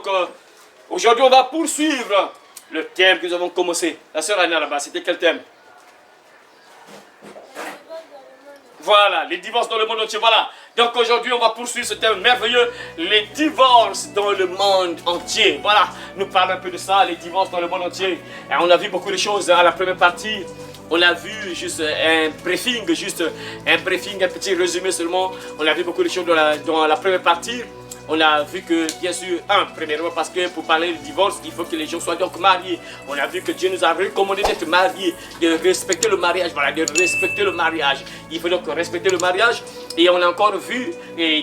Donc, aujourd'hui, on va poursuivre le thème que nous avons commencé. La sœur Anna là-bas, c'était quel thème? Voilà, les divorces dans le monde entier, voilà. Donc aujourd'hui, on va poursuivre ce thème merveilleux, les divorces dans le monde entier. Voilà, nous parlons un peu de ça, les divorces dans le monde entier. Et on a vu beaucoup de choses à la première partie. On a vu juste un briefing, un petit résumé seulement. On a vu beaucoup de choses dans la première partie. On a vu que, bien sûr, premièrement, parce que pour parler du divorce, il faut que les gens soient donc mariés. On a vu que Dieu nous a recommandé d'être mariés, de respecter le mariage. Voilà, de respecter le mariage. Il faut donc respecter le mariage. Et on a encore vu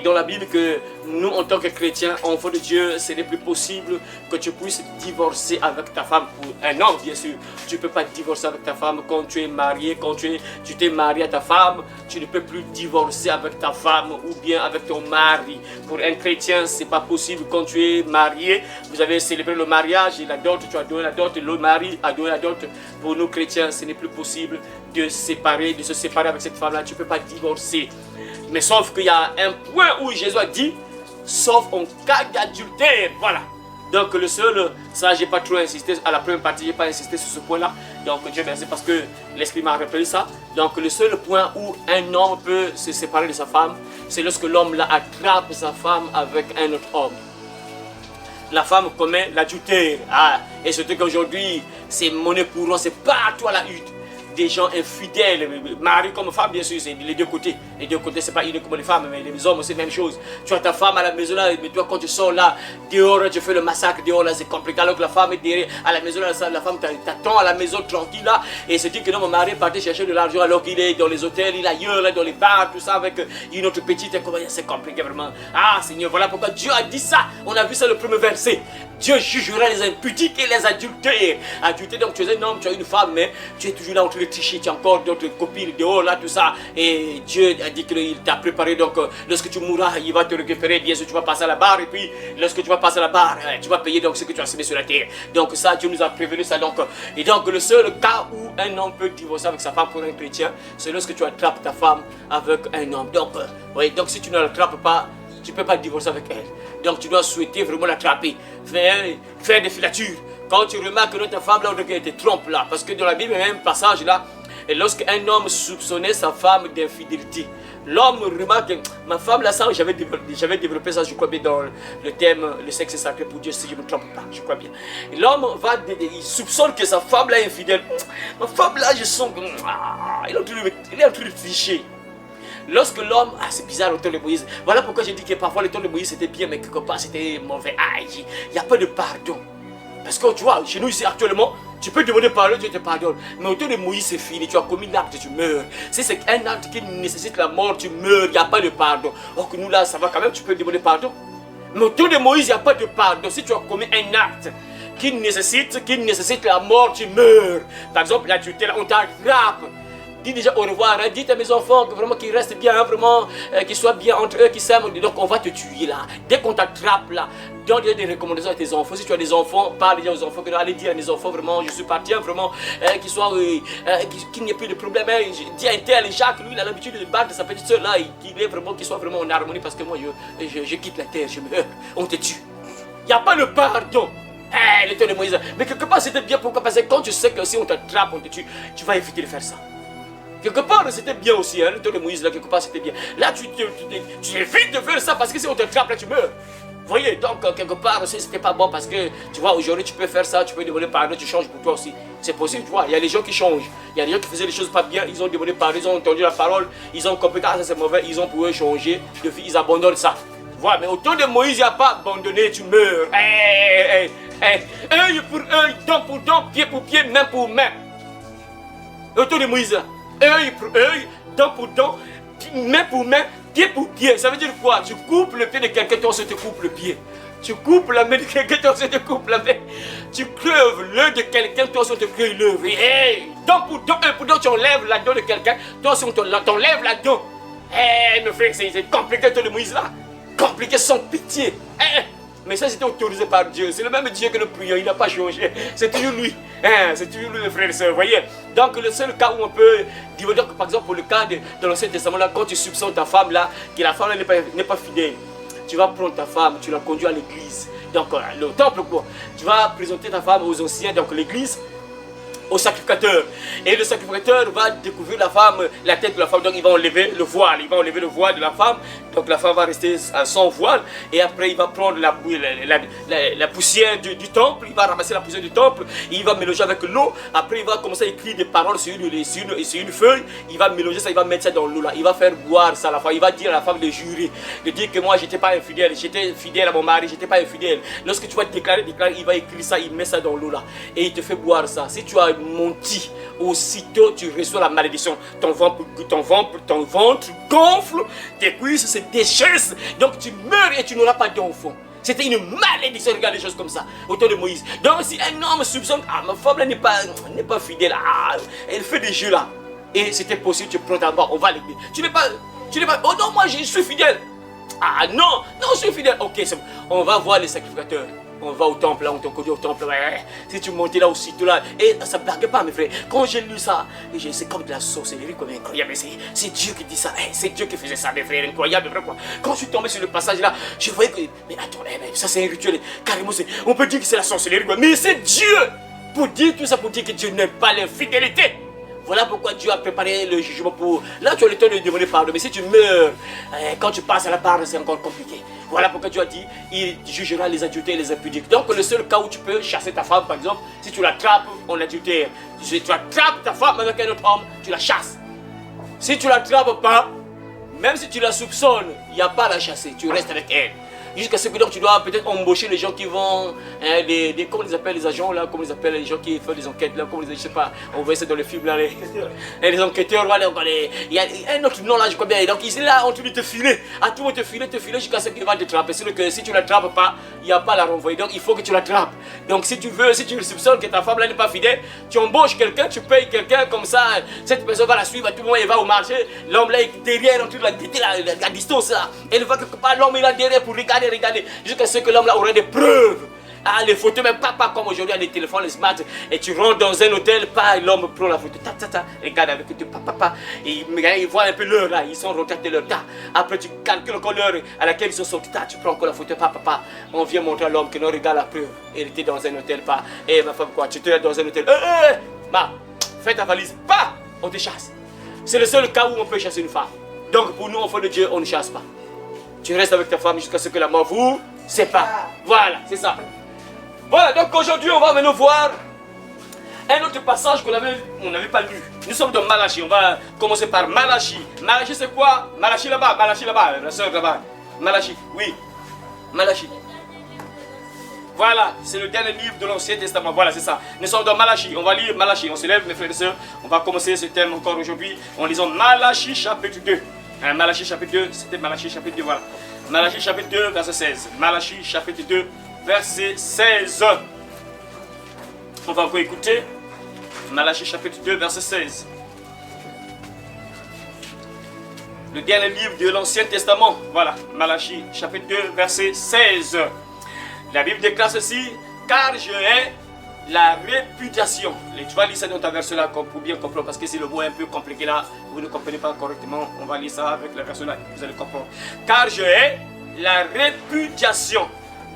dans la Bible que nous, en tant que chrétiens, enfants de Dieu, ce n'est plus possible que tu puisses divorcer avec ta femme. Pour un homme, bien sûr, tu ne peux pas divorcer avec ta femme quand tu es marié, quand tu t'es marié à ta femme. Tu ne peux plus divorcer avec ta femme ou bien avec ton mari. Pour un chrétien, c'est pas possible. Quand tu es marié, vous avez célébré le mariage et la dot, tu as donné la dot, le mari a donné la dot. Pour nous chrétiens, ce n'est plus possible de se séparer avec cette femme-là. Tu ne peux pas divorcer. Mais sauf qu'il y a un point où Jésus a dit, sauf en cas d'adultère. Voilà. Donc le seul, ça j'ai pas trop insisté, à la première partie j'ai pas insisté sur ce point-là. Donc Dieu merci parce que l'Esprit m'a rappelé ça. Donc le seul point où un homme peut se séparer de sa femme, c'est lorsque l'homme là attrape sa femme avec un autre homme. La femme commet l'adultère. Et surtout qu'aujourd'hui, c'est monnaie courante, c'est partout à la hutte. Des gens infidèles, mari comme femme, bien sûr, c'est les deux côtés. Les deux côtés, c'est pas uniquement les femmes, mais les hommes, c'est la même chose. Tu as ta femme à la maison là, mais toi, quand tu sors là, dehors, tu fais le massacre, dehors là, c'est compliqué. Alors que la femme est derrière, à la maison là, la femme t'attend à la maison tranquille là, et se dit que non, mon mari partait chercher de l'argent alors qu'il est dans les hôtels, il est ailleurs, là, dans les bars, tout ça, avec une autre petite, c'est compliqué vraiment. Seigneur, voilà pourquoi Dieu a dit ça. On a vu ça le premier verset. Dieu jugera les impudiques et les adultères. Adultère, donc tu es un homme, tu as une femme, mais tu es toujours là en train de tricher, tu as encore d'autres copines dehors, là, tout ça. Et Dieu a dit qu'il t'a préparé, donc lorsque tu mourras, il va te récupérer, bien sûr, tu vas passer à la barre, et puis lorsque tu vas passer à la barre, tu vas payer donc ce que tu as semé sur la terre. Donc ça, Dieu nous a prévenu ça. Donc, et donc le seul cas où un homme peut divorcer avec sa femme pour un chrétien, c'est lorsque tu attrapes ta femme avec un homme. Donc, donc si tu ne l'attrapes pas, tu ne peux pas divorcer avec elle. Donc tu dois souhaiter vraiment l'attraper, faire des filatures. Quand tu remarques que ta femme là, elle te trompe là, parce que dans la Bible, il y a un passage là, et lorsqu'un homme soupçonnait sa femme d'infidélité, l'homme remarque, ma femme là, ça, j'avais développé ça, je crois bien, dans le thème, le sexe est sacré pour Dieu, si je ne me trompe pas, je crois bien. Et l'homme il soupçonne que sa femme là est infidèle. Ma femme là, je sens qu'il est en train de tricher. Lorsque l'homme, c'est bizarre le temps de Moïse. Voilà pourquoi j'ai dit que parfois le temps de Moïse c'était bien, mais quelque part c'était mauvais. Il n'y a pas de pardon. Parce que tu vois, chez nous ici actuellement, tu peux demander pardon, Dieu te pardonne. Mais au temps de Moïse c'est fini, tu as commis l'acte, tu meurs. Si c'est un acte qui nécessite la mort, tu meurs, il n'y a pas de pardon. Or que nous là, ça va quand même, tu peux demander pardon. Mais au temps de Moïse, il n'y a pas de pardon. Si tu as commis un acte qui nécessite la mort, tu meurs. Par exemple, là, on t'attrape. Dis déjà au revoir, dites à mes enfants que vraiment qu'ils restent bien, vraiment, qu'ils soient bien entre eux, qu'ils s'aiment. Donc on va te tuer là. Dès qu'on t'attrape là, donne des recommandations à tes enfants. Si tu as des enfants, parle déjà aux enfants, allez dire à mes enfants vraiment, je suis parti, vraiment, qu'il n'y ait plus de problème. Dis à un tel, Jacques, lui il a l'habitude de battre sa petite soeur là, qu'il soit vraiment en harmonie parce que moi je quitte la terre, je meurs, on te tue. Il n'y a pas de pardon. Le temps de Moïse. Mais quelque part c'était bien, pourquoi? Parce que quand tu sais que si on t'attrape, on te tue, tu vas éviter de faire ça. Quelque part, c'était bien aussi, le temps de Moïse, là, quelque part, c'était bien. Là, tu évites de faire ça parce que si on te trappe, là, tu meurs. Vous voyez, donc, quelque part, aussi, c'était pas bon parce que, tu vois, aujourd'hui, tu peux faire ça, tu peux demander pardon, tu changes pour toi aussi. C'est possible, tu vois, il y a des gens qui changent. Il y a des gens qui faisaient les choses pas bien, ils ont demandé pardon, ils ont entendu la parole, ils ont compris que ça c'est mauvais, ils ont pu changer, ils abandonnent ça. Voilà, mais au temps de Moïse, il n'y a pas abandonné, tu meurs. Œil pour œil, dent pour dent, pied pour pied, main pour main. Au temps de Moïse, là. Œil pour œil, dent pour dent, main pour main, pied pour pied. Ça veut dire quoi? Tu coupes le pied de quelqu'un, toi aussi te coupe le pied. Tu coupes la main de quelqu'un, toi aussi te coupe la main. Tu crèves l'œil de quelqu'un, toi aussi te crève l'œil. Dent pour dent, œil pour dent, tu enlèves la dent de quelqu'un, toi aussi on t'enlève la dent. Mes frères, c'est compliqué toi de Moïse là. Compliqué sans pitié. Mais ça c'était autorisé par Dieu. C'est le même Dieu que nous prions, il n'a pas changé. C'est toujours lui. C'est toujours lui, mes frères et sœurs. Vous voyez. Donc le seul cas où on peut dire, par exemple pour le cas de l'Ancien Testament, là, quand tu soupçonnes ta femme là, que la femme n'est pas fidèle. tu vas prendre ta femme, tu la conduis à l'église. Donc le temple quoi. Tu vas présenter ta femme aux anciens, donc l'église, au sacrificateur. Et le sacrificateur va découvrir la femme, la tête de la femme. Donc il va enlever le voile. Il va enlever le voile de la femme. Donc la femme va rester sans voile. Et après il va prendre la poussière du temple. Il va ramasser la poussière du temple. Il va mélanger avec l'eau. Après il va commencer à écrire des paroles sur une feuille. Il va mélanger ça. Il va mettre ça dans l'eau là. Il va faire boire ça à la femme. Il va dire à la femme de jurer. De dire que moi j'étais pas infidèle. J'étais fidèle à mon mari. J'étais pas infidèle. Lorsque tu vas déclarer, il va écrire ça. Il met ça dans l'eau là. Et il te fait boire ça. Si tu as menti, aussitôt tu reçois la malédiction. Ton ventre gonfle, tes cuisses se déchaissent, donc tu meurs et tu n'auras pas d'enfant. C'était une malédiction, regarde les choses comme ça, au temps de Moïse. Donc si un homme soupçonne, ma femme n'est pas fidèle, elle fait des jeux là. Et c'était possible, tu prends d'abord, on va l'église. Tu n'es pas, oh non, moi je suis fidèle. Ah non, je suis fidèle. Ok, c'est bon. On va voir les sacrificateurs. On va au temple, là, on te conduit au temple. Ouais. Si tu montais là aussitôt là, et ça ne blague pas, mes frères. Quand j'ai lu ça, c'est comme de la sorcellerie, comme incroyable. C'est Dieu qui dit ça. C'est Dieu qui faisait ça, mes frères, incroyable, vrai quoi. Quand je suis tombé sur le passage là, je voyais que, mais attendez, ça c'est un rituel. Carrément, on peut dire que c'est la sorcellerie, quoi. Mais c'est Dieu pour dire tout ça, pour dire que Dieu n'aime pas l'infidélité. Voilà pourquoi Dieu a préparé le jugement pour... Là, tu as le temps de demander pardon. Mais si tu meurs, quand tu passes à la barre, c'est encore compliqué. Voilà pourquoi Dieu a dit, il jugera les adultères et les impudiques. Donc, le seul cas où tu peux chasser ta femme, par exemple, si tu l'attrapes en adultère, si tu attrapes ta femme avec un autre homme, tu la chasses. Si tu ne l'attrapes pas, même si tu la soupçonnes, il n'y a pas à la chasser. Tu restes avec elle. Jusqu'à ce que donc tu dois peut-être embaucher les gens qui vont, comment ils appellent les agents là, comment ils appellent les gens qui font des enquêtes là, comment je sais pas, on voit ça dans les films là, les enquêteurs, voilà, il y a un autre nom là, je crois bien, donc ils sont là en train de te filer, à tout te filer jusqu'à ce qu'il va te trapper, sinon que si tu ne l'attrapes pas, il n'y a pas à la renvoyer, donc il faut que tu l'attrapes. Donc si tu soupçonnes que ta femme là n'est pas fidèle, tu embauches quelqu'un, tu payes quelqu'un comme ça, cette personne va la suivre, à tout moment il va au marché, l'homme là est derrière, en train de la guetter la distance là, elle va quelque part, l'homme il est derrière pour regarder, jusqu'à ce que l'homme là aurait des preuves. Les photos, même pas comme aujourd'hui, les téléphones, les smart, et tu rentres dans un hôtel, l'homme prend la photo, regarde avec tes papa, et il voit un peu l'heure là, ils sont rentrés de leur tas. Après tu calcules encore l'heure à laquelle ils sont sortis, tu prends encore la photo, papa, on vient montrer à l'homme que non, regarde la preuve, il était dans un hôtel, ma femme quoi, tu te dans un hôtel, fais ta valise, on te chasse. C'est le seul cas où on peut chasser une femme. Donc pour nous, enfants de Dieu, on ne chasse pas. Tu restes avec ta femme jusqu'à ce que la mort vous sépare. Voilà, c'est ça. Voilà, donc aujourd'hui, on va venir voir un autre passage qu'on n'avait pas lu. Nous sommes dans Malachie. On va commencer par Malachie. Malachie, c'est quoi? Malachie là-bas, la soeur là-bas. Malachie, oui. Malachie. Voilà, c'est le dernier livre de l'Ancien Testament. Voilà, c'est ça. Nous sommes dans Malachie. On va lire Malachie. On se lève, mes frères et sœurs. On va commencer ce thème encore aujourd'hui en lisant Malachie chapitre 2. Malachie chapitre 2, c'était Malachie chapitre 2, voilà. Malachie chapitre 2, verset 16. Malachie chapitre 2, verset 16. On va encore écouter. Malachie chapitre 2, verset 16. Le dernier livre de l'Ancien Testament. Voilà, Malachie chapitre 2, verset 16. La Bible déclare ceci, car je hais la réputation. Et tu vas lire ça dans ta version là pour bien comprendre, parce que c'est le mot un peu compliqué là, vous ne comprenez pas correctement, on va lire ça avec la version là, vous allez comprendre. Car je hais la réputation,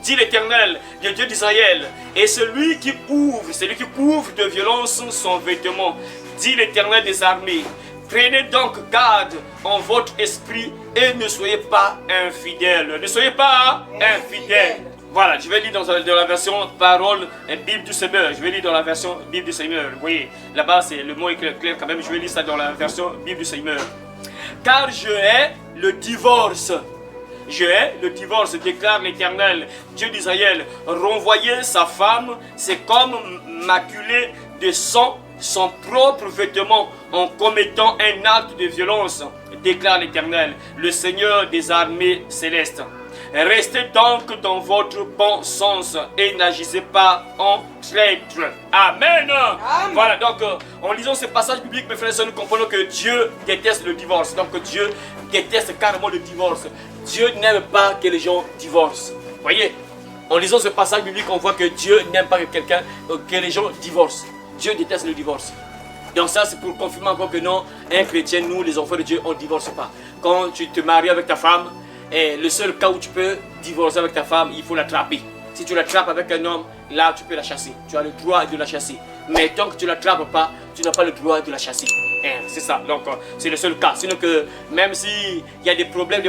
dit l'Éternel, le Dieu d'Israël, et celui qui couvre de violence son vêtement, dit l'Éternel des armées. Prenez donc garde en votre esprit et ne soyez pas infidèles. Ne soyez pas infidèles. Voilà, je vais lire dans la version parole et Bible du Seigneur. Je vais lire dans la version Bible du Seigneur. Vous voyez, là-bas, le mot est clair quand même. Je vais lire ça dans la version Bible du Seigneur. Car je hais le divorce. Je hais le divorce, déclare l'Éternel, Dieu d'Israël. Renvoyer sa femme, c'est comme maculer de sang son propre vêtement en commettant un acte de violence, déclare l'Éternel, le Seigneur des armées célestes. Restez donc dans votre bon sens et n'agissez pas en traître. Amen. Amen. Voilà, donc en lisant ce passage biblique, mes frères et sœurs, nous comprenons que Dieu déteste le divorce. Donc Dieu déteste carrément le divorce. Dieu n'aime pas que les gens divorcent. Voyez, en lisant ce passage biblique, on voit que Dieu n'aime pas que les gens divorcent. Dieu déteste le divorce. Donc ça, c'est pour confirmer encore que non, un chrétien, nous, les enfants de Dieu, on ne divorce pas. Quand tu te maries avec ta femme, le seul cas où tu peux divorcer avec ta femme, il faut l'attraper. Si tu l'attrapes avec un homme, là tu peux la chasser. Tu as le droit de la chasser. Mais tant que tu ne l'attrapes pas, tu n'as pas le droit de la chasser. C'est ça. Donc c'est le seul cas. Sinon que même s'il y a des problèmes,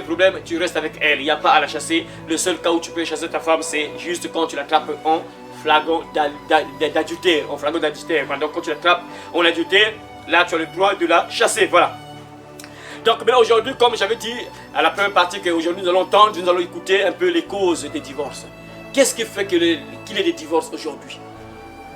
tu restes avec elle. Il n'y a pas à la chasser. Le seul cas où tu peux chasser ta femme, c'est juste quand tu l'attrapes en flagrant d'adultère. Donc quand tu l'attrapes en adultère, là tu as le droit de la chasser. Voilà. Donc maintenant aujourd'hui, comme j'avais dit à la première partie, qu'aujourd'hui nous allons entendre, nous allons écouter un peu les causes des divorces. Qu'est-ce qui fait qu'il y ait des divorces aujourd'hui?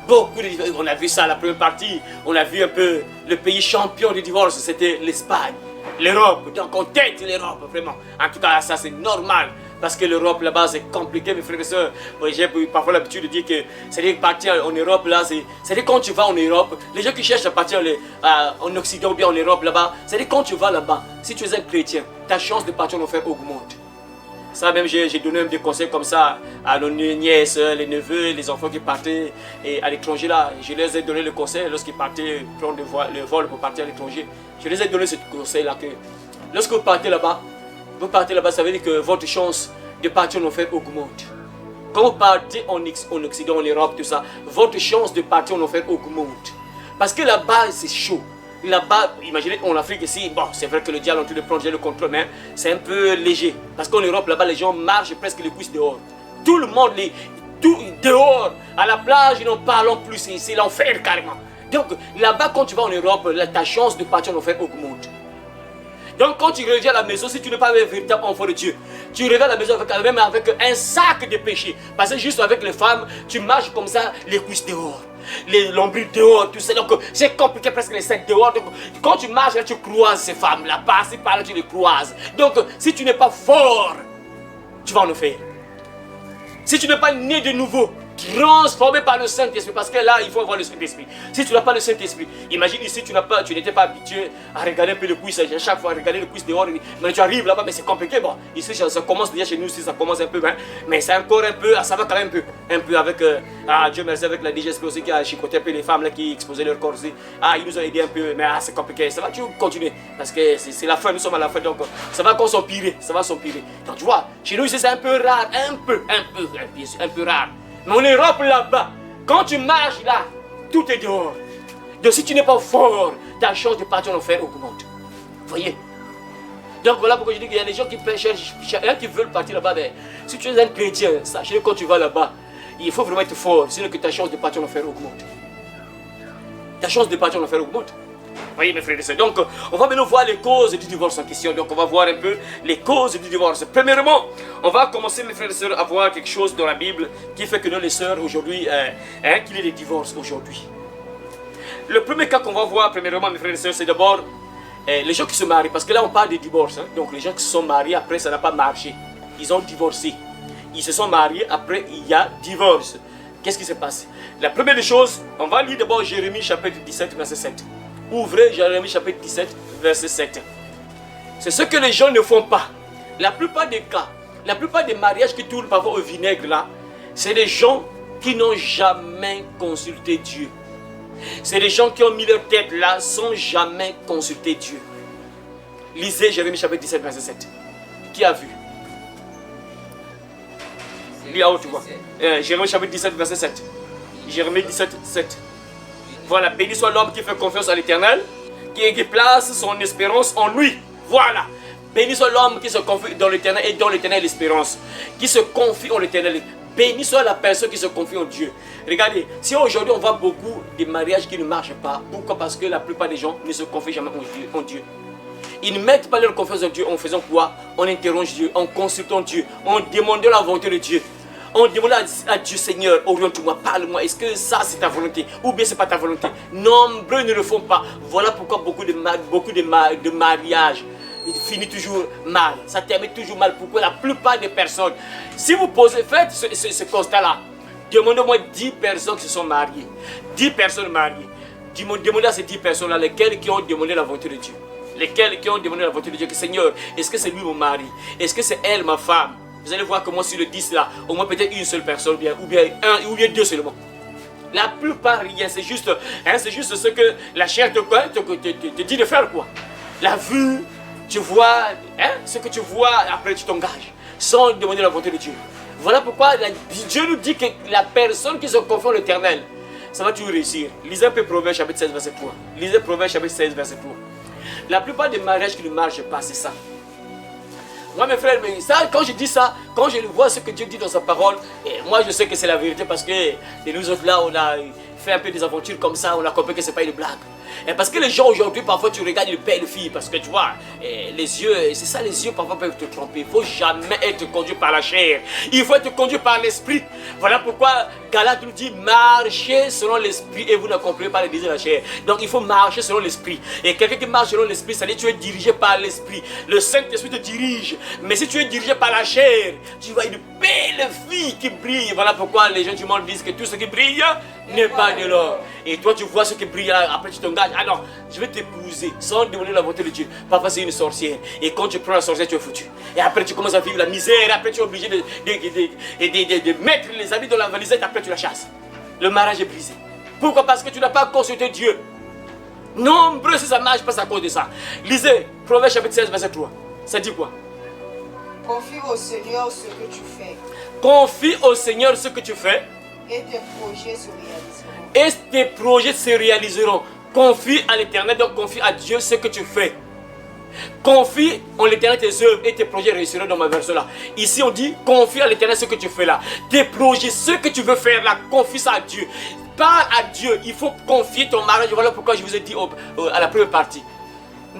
Beaucoup de divorces. On a vu ça à la première partie. On a vu un peu le pays champion du divorce, c'était l'Espagne. L'Europe, donc on tête l'Europe, vraiment. En tout cas, ça c'est normal. Parce que l'Europe là-bas c'est compliqué, mes frères et sœurs. J'ai parfois l'habitude de dire que c'est-à-dire partir en Europe là, c'est-à-dire quand tu vas en Europe, les gens qui cherchent à partir en Occident ou bien en Europe là-bas, c'est-à-dire quand tu vas là-bas, si tu es un chrétien, ta chance de partir en enfer augmente. Ça même, j'ai donné des conseils comme ça à nos nièces, les neveux, les enfants qui partaient à l'étranger là. Je les ai donné le conseil lorsqu'ils partaient prendre le vol pour partir à l'étranger. Je les ai donné ce conseil là que lorsque vous partez là-bas, ça veut dire que votre chance de partir en enfer augmente. Quand vous partez en Occident, en Europe, tout ça, votre chance de partir en enfer augmente. Parce que là-bas, c'est chaud. Là-bas, imaginez en Afrique ici, bon, c'est vrai que le diable est en train de prendre le contrôle, mais c'est un peu léger. Parce qu'en Europe, là-bas, les gens marchent presque les cuisses dehors. Tout le monde, tout dehors, à la plage, ils n'en parlent plus, c'est l'enfer carrément. Donc là-bas, quand tu vas en Europe, ta chance de partir en enfer augmente. Donc quand tu reviens à la maison, si tu n'es pas un véritable enfant de Dieu, tu reviens à la maison même avec un sac de péché. Parce que juste avec les femmes, tu marches comme ça, les cuisses dehors. Les lombrics dehors, tout ça. Donc c'est compliqué presque les seins dehors. Donc quand tu marches, là, tu croises ces femmes-là. Par-ci, par-là, tu les croises. Donc si tu n'es pas fort, tu vas en enfer. Si tu n'es pas né de nouveau, transformé par le Saint-Esprit, parce que là, il faut avoir le Saint-Esprit. Si tu n'as pas le Saint-Esprit, imagine ici, tu n'étais pas habitué à regarder un peu le quiz, à chaque fois à regarder le quiz dehors, mais tu arrives là-bas, mais c'est compliqué. Bon, ici, ça commence déjà chez nous, ici, ça commence un peu, hein, mais c'est encore un peu, ça va quand même un peu avec, Dieu merci, avec la DGSP aussi qui a chicoté un peu les femmes là, qui exposaient leur corps aussi. Ils nous ont aidé un peu, mais c'est compliqué, ça va toujours continuer, parce que c'est la fin, nous sommes à la fin, donc ça va encore s'empirer, Donc tu vois, chez nous ici, c'est un peu rare, un peu rare. Mais en Europe là-bas, quand tu marches là, tout est dehors. Donc si tu n'es pas fort, ta chance de partir en enfer augmente. Vous voyez? Donc voilà pourquoi je dis qu'il y a des gens qui veulent partir là-bas. Mais si tu es un chrétien, sache que quand tu vas là-bas, il faut vraiment être fort, sinon que ta chance de partir en enfer augmente. Ta chance de partir en enfer augmente. Vous voyez mes frères et sœurs. Donc on va maintenant voir les causes du divorce en question. Donc on va voir un peu les causes du divorce. Premièrement, on va commencer mes frères et sœurs à voir quelque chose dans la Bible qui fait que nous les sœurs aujourd'hui, qu'il y ait des divorces aujourd'hui. Le premier cas qu'on va voir premièrement mes frères et sœurs, c'est d'abord les gens qui se marient. Parce que là on parle de divorce. Donc les gens qui se sont mariés, après ça n'a pas marché. Ils ont divorcé. Ils se sont mariés, après il y a divorce. Qu'est-ce qui se passe? La première des choses, on va lire d'abord Jérémie chapitre 17 verset 7. Ouvrez Jérémie chapitre 17, verset 7. C'est ce que les gens ne font pas. La plupart des cas, la plupart des mariages qui tournent parfois au vinaigre là, c'est des gens qui n'ont jamais consulté Dieu. C'est des gens qui ont mis leur tête là sans jamais consulter Dieu. Lisez Jérémie chapitre 17, verset 7. Qui a vu? Lis à haute voix. Jérémie chapitre 17, verset 7. Jérémie 17, 7. Voilà, béni soit l'homme qui fait confiance à l'Éternel, qui place son espérance en lui. Voilà. Béni soit l'homme qui se confie dans l'Éternel et dans l'Éternel l'espérance. Qui se confie en l'Éternel. Béni soit la personne qui se confie en Dieu. Regardez, si aujourd'hui on voit beaucoup de mariages qui ne marchent pas, pourquoi? Parce que la plupart des gens ne se confient jamais en Dieu. Ils ne mettent pas leur confiance en Dieu en faisant quoi? En interrogeant Dieu, en consultant Dieu, en demandant la volonté de Dieu. On demande à Dieu, Seigneur, oriente-moi, parle-moi, est-ce que ça c'est ta volonté ou bien c'est pas ta volonté? Nombreux ne le font pas. Voilà pourquoi beaucoup de mariages finissent toujours mal. Ça termine toujours mal. Pourquoi? La plupart des personnes, si vous faites ce constat-là, demandez-moi 10 personnes qui se sont mariées. 10 personnes mariées. Demandez à ces 10 personnes-là, lesquelles qui ont demandé la volonté de Dieu. Lesquelles qui ont demandé la volonté de Dieu, que Seigneur, est-ce que c'est lui mon mari? Est-ce que c'est elle ma femme? Vous allez voir comment sur le 10 là, au moins peut-être une seule personne, ou bien deux seulement. La plupart rien, c'est juste ce que la chair te dit de faire quoi. La vue, tu vois ce que tu vois, après tu t'engages, sans demander la volonté de Dieu. Voilà pourquoi Dieu nous dit que la personne qui se confie en l'Éternel, ça va toujours réussir. Lisez un peu Proverbe chapitre 16, verset 3. Lisez Proverbe chapitre 16, verset 3. La plupart des mariages qui ne marchent pas, c'est ça. Moi, mes frères, mais ça, quand je dis ça, quand je vois ce que Dieu dit dans sa parole, et moi je sais que c'est la vérité parce que nous autres là, on a fait un peu des aventures comme ça, on a compris que c'est pas une blague. Et parce que les gens aujourd'hui, parfois tu regardes le père et le fille, parce que tu vois, les yeux, c'est ça, les yeux parfois peuvent te tromper. Il ne faut jamais être conduit par la chair, il faut être conduit par l'esprit. Voilà pourquoi Galate nous dit, marchez selon l'esprit et vous n'accomplirez pas les désirs de la chair. Donc il faut marcher selon l'esprit. Et quelqu'un qui marche selon l'esprit, ça veut dire que tu es dirigé par l'esprit. Le Saint-Esprit te dirige. Mais si tu es dirigé par la chair, tu vois une belle fille qui brille. Voilà pourquoi les gens du monde disent que tout ce qui brille n'est pas de l'or. Et toi tu vois ce qui brille, après tu t'engages. Ah non, je vais t'épouser sans demander la volonté de Dieu. Parfois c'est une sorcière. Et quand tu prends la sorcière, tu es foutu. Et après tu commences à vivre la misère. Et après tu es obligé de mettre les habits dans la valisette. Et après tu la chasses. Le mariage est brisé. Pourquoi? Parce que tu n'as pas consulté Dieu. Nombreux si ça marche pas à cause de ça. Lisez Proverbe chapitre 16 verset 3. Ça dit quoi? Confie au Seigneur ce que tu fais. Confie au Seigneur ce que tu fais. Et tes projets se réaliseront. Et tes projets se réaliseront. Confie à l'Éternel, donc confie à Dieu ce que tu fais. Confie en l'Éternel tes œuvres et tes projets réussiront dans ma version là. Ici on dit confie à l'Éternel ce que tu fais là. Tes projets, ce que tu veux faire là, confie ça à Dieu. Parle à Dieu, il faut confier ton mariage. Voilà pourquoi je vous ai dit à la première partie.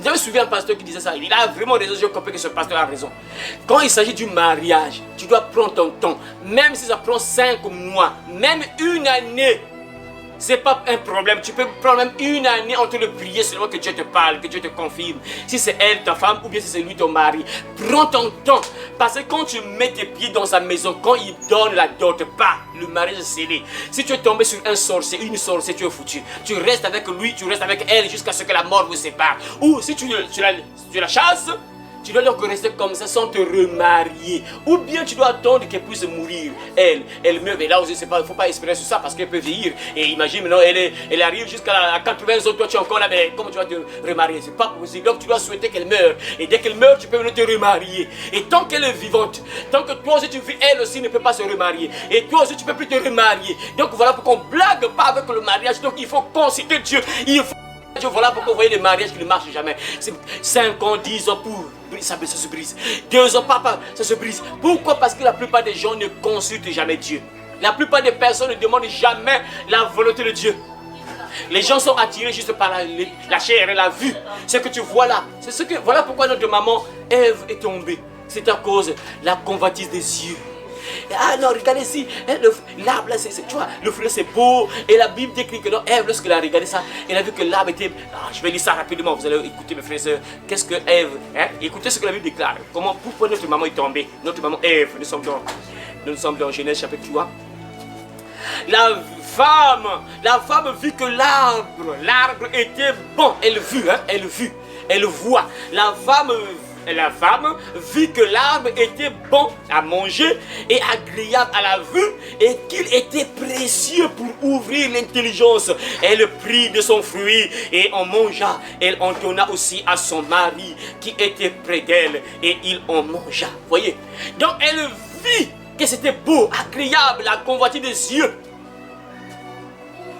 Je me souviens un pasteur qui disait ça. Il a vraiment raison, j'ai compris que ce pasteur a raison. Quand il s'agit du mariage, tu dois prendre ton temps. Même si ça prend 5 mois, même une année. C'est pas un problème, tu peux prendre même une année en train de prier seulement que Dieu te parle, que Dieu te confirme. Si c'est elle, ta femme, ou bien si c'est lui, ton mari. Prends ton temps, parce que quand tu mets tes pieds dans sa maison, quand il donne la dot, pas, le mariage est scellé. Si tu es tombé sur un sorcier, une sorcière, tu es foutu. Tu restes avec lui, tu restes avec elle jusqu'à ce que la mort vous sépare. Ou si tu la chasses, tu dois donc rester comme ça sans te remarier. Ou bien tu dois attendre qu'elle puisse mourir. Elle meurt. Et là aussi, il ne faut pas espérer sur ça parce qu'elle peut vieillir. Et imagine maintenant, elle arrive jusqu'à 80 ans, toi tu es encore là, mais comment tu vas te remarier? C'est pas possible. Donc tu dois souhaiter qu'elle meure. Et dès qu'elle meurt, tu peux venir te remarier. Et tant qu'elle est vivante, tant que toi aussi tu vis, elle aussi ne peut pas se remarier. Et toi aussi tu ne peux plus te remarier. Donc voilà pourquoi on ne blague pas avec le mariage. Donc il faut consulter Dieu. Il faut... Voilà pourquoi vous voyez les mariages qui ne marchent jamais. 5 ans, 10 ans pour... Ça se brise. 2 ans, papa, ça se brise. Pourquoi? Parce que la plupart des gens ne consultent jamais Dieu. La plupart des personnes ne demandent jamais la volonté de Dieu. Les gens sont attirés juste par la chair et la vue. Ce que tu vois là. Voilà pourquoi notre maman Ève est tombée. C'est à cause de la convoitise des yeux. Ah non, regardez ici, l'arbre là, tu vois, le fruit c'est beau. Et la Bible décrit que non, Ève, lorsqu'elle a regardé ça, elle a vu que l'arbre était... je vais lire ça rapidement, vous allez écouter mes frères et sœurs. Qu'est-ce que Ève, écoutez ce que la Bible déclare. Pourquoi notre maman est tombée? Notre maman Ève, nous sommes dans Genèse chapitre 3. La femme vit que l'arbre était bon. Elle voit. La femme vit que l'arbre était bon à manger et agréable à la vue et qu'il était précieux pour ouvrir l'intelligence. Elle prit de son fruit et en mangea. Elle en donna aussi à son mari qui était près d'elle et il en mangea. Voyez? Donc elle vit que c'était beau, agréable, la convoitise des yeux.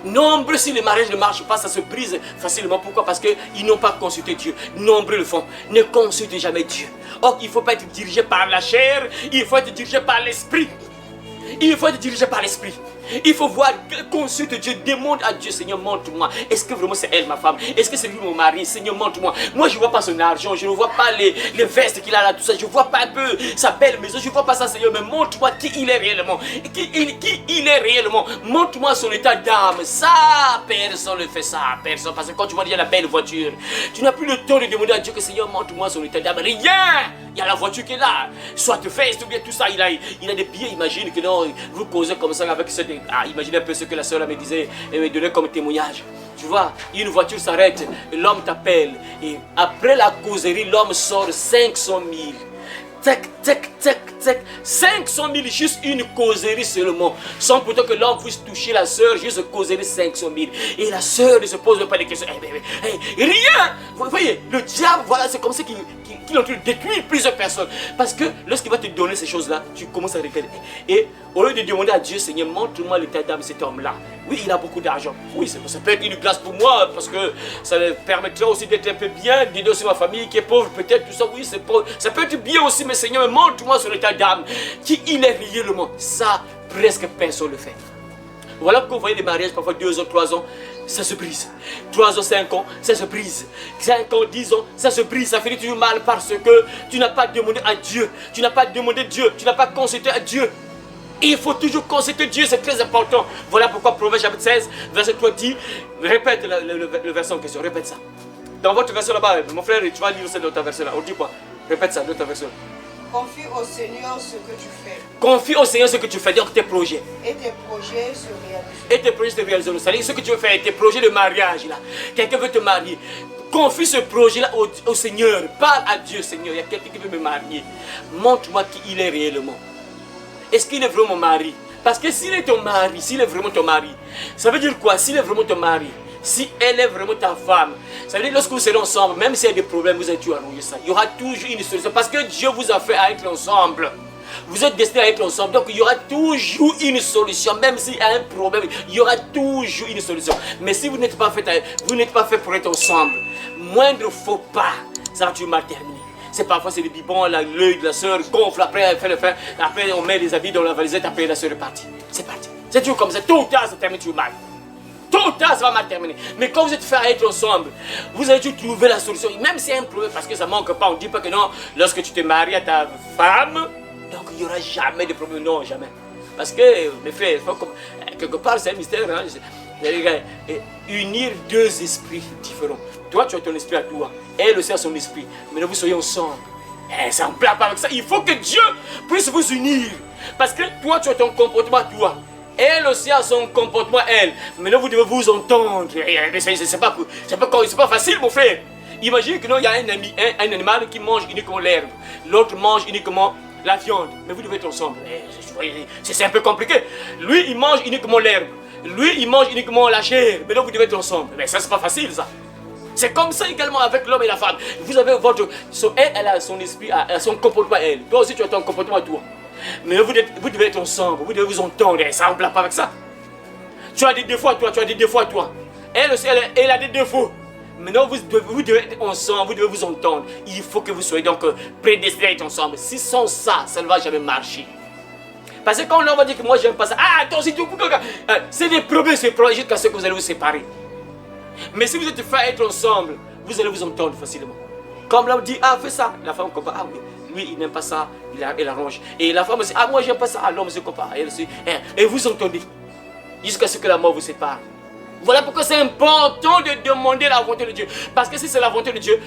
Nombreux, si le mariage ne marche pas, ça se brise facilement. Pourquoi? Parce qu'ils n'ont pas consulté Dieu. Nombreux le font. Ne consultez jamais Dieu. Or, il ne faut pas être dirigé par la chair, il faut être dirigé par l'esprit. Il faut être dirigé par l'esprit. Il faut voir, consulte Dieu, demande à Dieu, Seigneur, montre-moi. Est-ce que vraiment c'est elle, ma femme? Est-ce que c'est lui, mon mari? Seigneur, montre-moi. Moi, je ne vois pas son argent, je ne vois pas les vestes qu'il a là, tout ça. Je ne vois pas un peu sa belle maison, je ne vois pas ça, Seigneur. Mais montre-moi qui il est réellement. Qui il est réellement. Montre-moi son état d'âme. Ça, personne ne fait ça. Personne. Parce que quand tu vois déjà la belle voiture, tu n'as plus le temps de demander à Dieu que, Seigneur, montre-moi son état d'âme. Rien. Il y a la voiture qui est là. Soit te fait, ou bien tout ça. Il a des billets. Imagine que non, vous causez comme ça avec ce... imaginez un peu ce que la soeur me disait et me donnait comme témoignage. Tu vois, une voiture s'arrête, l'homme t'appelle et après la causerie, l'homme sort 500 000. Tac, tac, tac, tac, 500 000, juste une causerie seulement, sans pourtant que l'homme puisse toucher la sœur, juste causerie 500 000. Et la sœur ne se pose pas de questions. Rien. Vous voyez, le diable, voilà, c'est comme ça qu'il est en train de détruire plusieurs personnes. Parce que lorsqu'il va te donner ces choses-là, tu commences à regarder. Et au lieu de demander à Dieu, Seigneur, montre-moi l'état d'âme de cet homme-là. Oui, il a beaucoup d'argent. Oui, ça peut être une grâce pour moi, parce que ça me permettra aussi d'être un peu bien, d'aider aussi ma famille qui est pauvre, peut-être, tout ça. Oui, ça peut être bien aussi, mais Seigneur, montre-moi son état d'âme, qui il est réellement. Ça, presque personne ne le fait. Voilà pourquoi vous voyez des mariages, parfois 2 ans, 3 ans, ça se brise. 3 ans, 5 ans, ça se brise. 5 ans, 10 ans, ça se brise. Ça finit toujours mal parce que tu n'as pas demandé à Dieu. Tu n'as pas demandé Dieu. Tu n'as pas consulté à Dieu. Et il faut toujours consulter Dieu, c'est très important. Voilà pourquoi Proverbe chapitre 16, verset 3 dit, répète le verset en question, répète ça. Dans votre version là-bas, mon frère, tu vas lire ça dans ta version là. On dit quoi? Répète ça dans ta version. Confie au Seigneur ce que tu fais. Confie au Seigneur ce que tu fais, donc tes projets. Et tes projets se réaliseront. Et tes projets se réaliseront. C'est-à-dire ce que tu veux faire, tes projets de mariage là. Quelqu'un veut te marier. Confie ce projet-là au Seigneur. Parle à Dieu, Seigneur. Il y a quelqu'un qui veut me marier. Montre-moi qui il est réellement. Est-ce qu'il est vraiment mon mari? Parce que s'il est ton mari, s'il est vraiment ton mari, ça veut dire quoi? S'il est vraiment ton mari, si elle est vraiment ta femme, ça veut dire que lorsque vous serez ensemble, même s'il y a des problèmes, vous allez toujours arranger ça. Il y aura toujours une solution. Parce que Dieu vous a fait à être ensemble. Vous êtes destinés à être ensemble. Donc il y aura toujours une solution. Même s'il y a un problème, il y aura toujours une solution. Mais si vous n'êtes pas fait pour être ensemble, moindre faux pas, ça va toujours mal terminer. C'est parfois c'est le bibon, l'œil de la soeur gonfle, après elle fait le fin, après on met les habits dans la valisette, après la soeur est partie. C'est parti. C'est toujours comme ça. Tôt ou tard, ça termine toujours mal. Tôt ou tard, ça va mal terminer. Mais quand vous êtes fait à être ensemble, vous allez toujours trouver la solution. Même si y a un problème, parce que ça manque pas, on ne dit pas que non, lorsque tu te maries à ta femme, donc il n'y aura jamais de problème. Non, jamais. Parce que, mes frères, quelque part, c'est un mystère. Hein? Unir 2 esprits différents. Toi, tu as ton esprit à toi. Elle aussi a son esprit. Mais vous soyez ensemble. Ça ne plaît pas avec ça. Il faut que Dieu puisse vous unir. Parce que toi, tu as ton comportement à toi. Elle aussi a son comportement à elle. Maintenant, vous devez vous entendre. C'est pas facile, mon frère. Imagine que non, il y a un animal qui mange uniquement l'herbe. L'autre mange uniquement la viande. Mais vous devez être ensemble. C'est un peu compliqué. Lui, il mange uniquement l'herbe. Lui, il mange uniquement la chair. Mais là, vous devez être ensemble. Mais ça, c'est pas facile, ça. C'est comme ça également avec l'homme et la femme. Vous avez votre... Elle a son esprit, elle a son comportement à elle. Toi aussi, tu as ton comportement à toi. Mais vous devez être ensemble. Vous devez vous entendre. Ça ne plaît pas avec ça. Tu as des défauts à toi. Tu as des défauts à toi. Elle aussi, elle a des défauts. Maintenant, vous devez être ensemble. Vous devez vous entendre. Il faut que vous soyez donc prédestinés à être ensemble. Si sans ça, ça ne va jamais marcher. Parce que quand l'homme va dire que moi, j'aime pas ça. Ah, attends, c'est tout. C'est des problèmes jusqu'à ce que vous allez vous séparer. Mais si vous êtes fait à être ensemble, vous allez vous entendre facilement. Comme l'homme dit, ah, fais ça. La femme comprend, ah oui, lui, il n'aime pas ça, il arrange. Et la femme aussi, ah, moi, j'aime pas ça. Ah, l'homme se comprend. Et vous entendez. Jusqu'à ce que la mort vous sépare. Voilà pourquoi c'est important de demander la volonté de Dieu. Parce que si c'est la volonté de Dieu,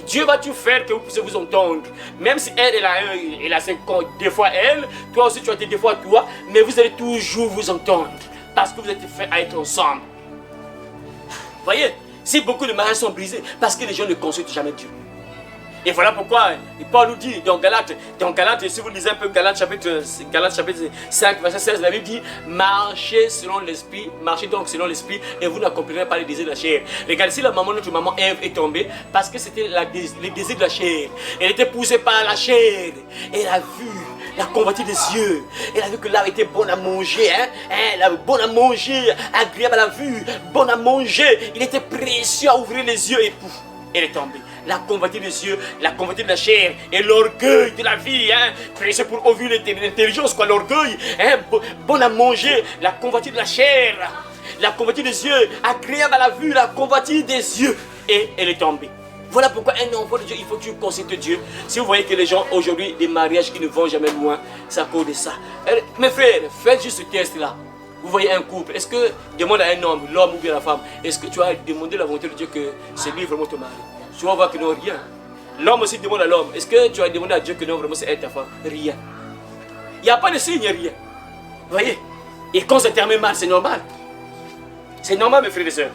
Dieu va tout faire que vous puissiez vous entendre. Même si elle a des fois elle, toi aussi tu as des fois toi, mais vous allez toujours vous entendre. Parce que vous êtes fait à être ensemble. Voyez, si beaucoup de mariages sont brisés, parce que les gens ne consultent jamais Dieu. Et voilà pourquoi Paul nous dit dans Galates, si vous lisez un peu Galates chapitre 5, verset 16, la Bible dit, marchez selon l'esprit, marchez donc selon l'esprit, et vous n'accomplirez pas les désirs de la chair. Regardez, si notre maman Ève est tombée, parce que c'était les désirs de la chair. Elle était poussée par la chair. Elle a vu la convoitise des yeux. Elle a vu que l'arbre était bon à manger. Elle a bon à manger, agréable à la vue, bon à manger. Il était précieux à ouvrir les yeux et pouf, elle est tombée. La convoitise des yeux, la convoitise de la chair et l'orgueil de la vie. Précieux pour ouvrir l'intelligence, quoi, l'orgueil. Bon à manger, la convoitise de la chair, la convoitise des yeux, agréable à la vue, la convoitise des yeux. Et elle est tombée. Voilà pourquoi un enfant de Dieu, il faut que tu consultes Dieu. Si vous voyez que les gens aujourd'hui, des mariages qui ne vont jamais loin, c'est à cause de ça. Mes frères, faites juste ce test-là. Vous voyez un couple, est-ce que demande à un homme, l'homme ou bien la femme, est-ce que tu as demandé la volonté de Dieu que c'est lui vraiment ton mari? Tu vas voir que non, rien. L'homme aussi demande à l'homme, est-ce que tu as demandé à Dieu que non, vraiment c'est elle ta femme? Rien. Il n'y a pas de signe, rien. Vous voyez? Et quand ça termine mal, c'est normal. C'est normal, mes frères et sœurs.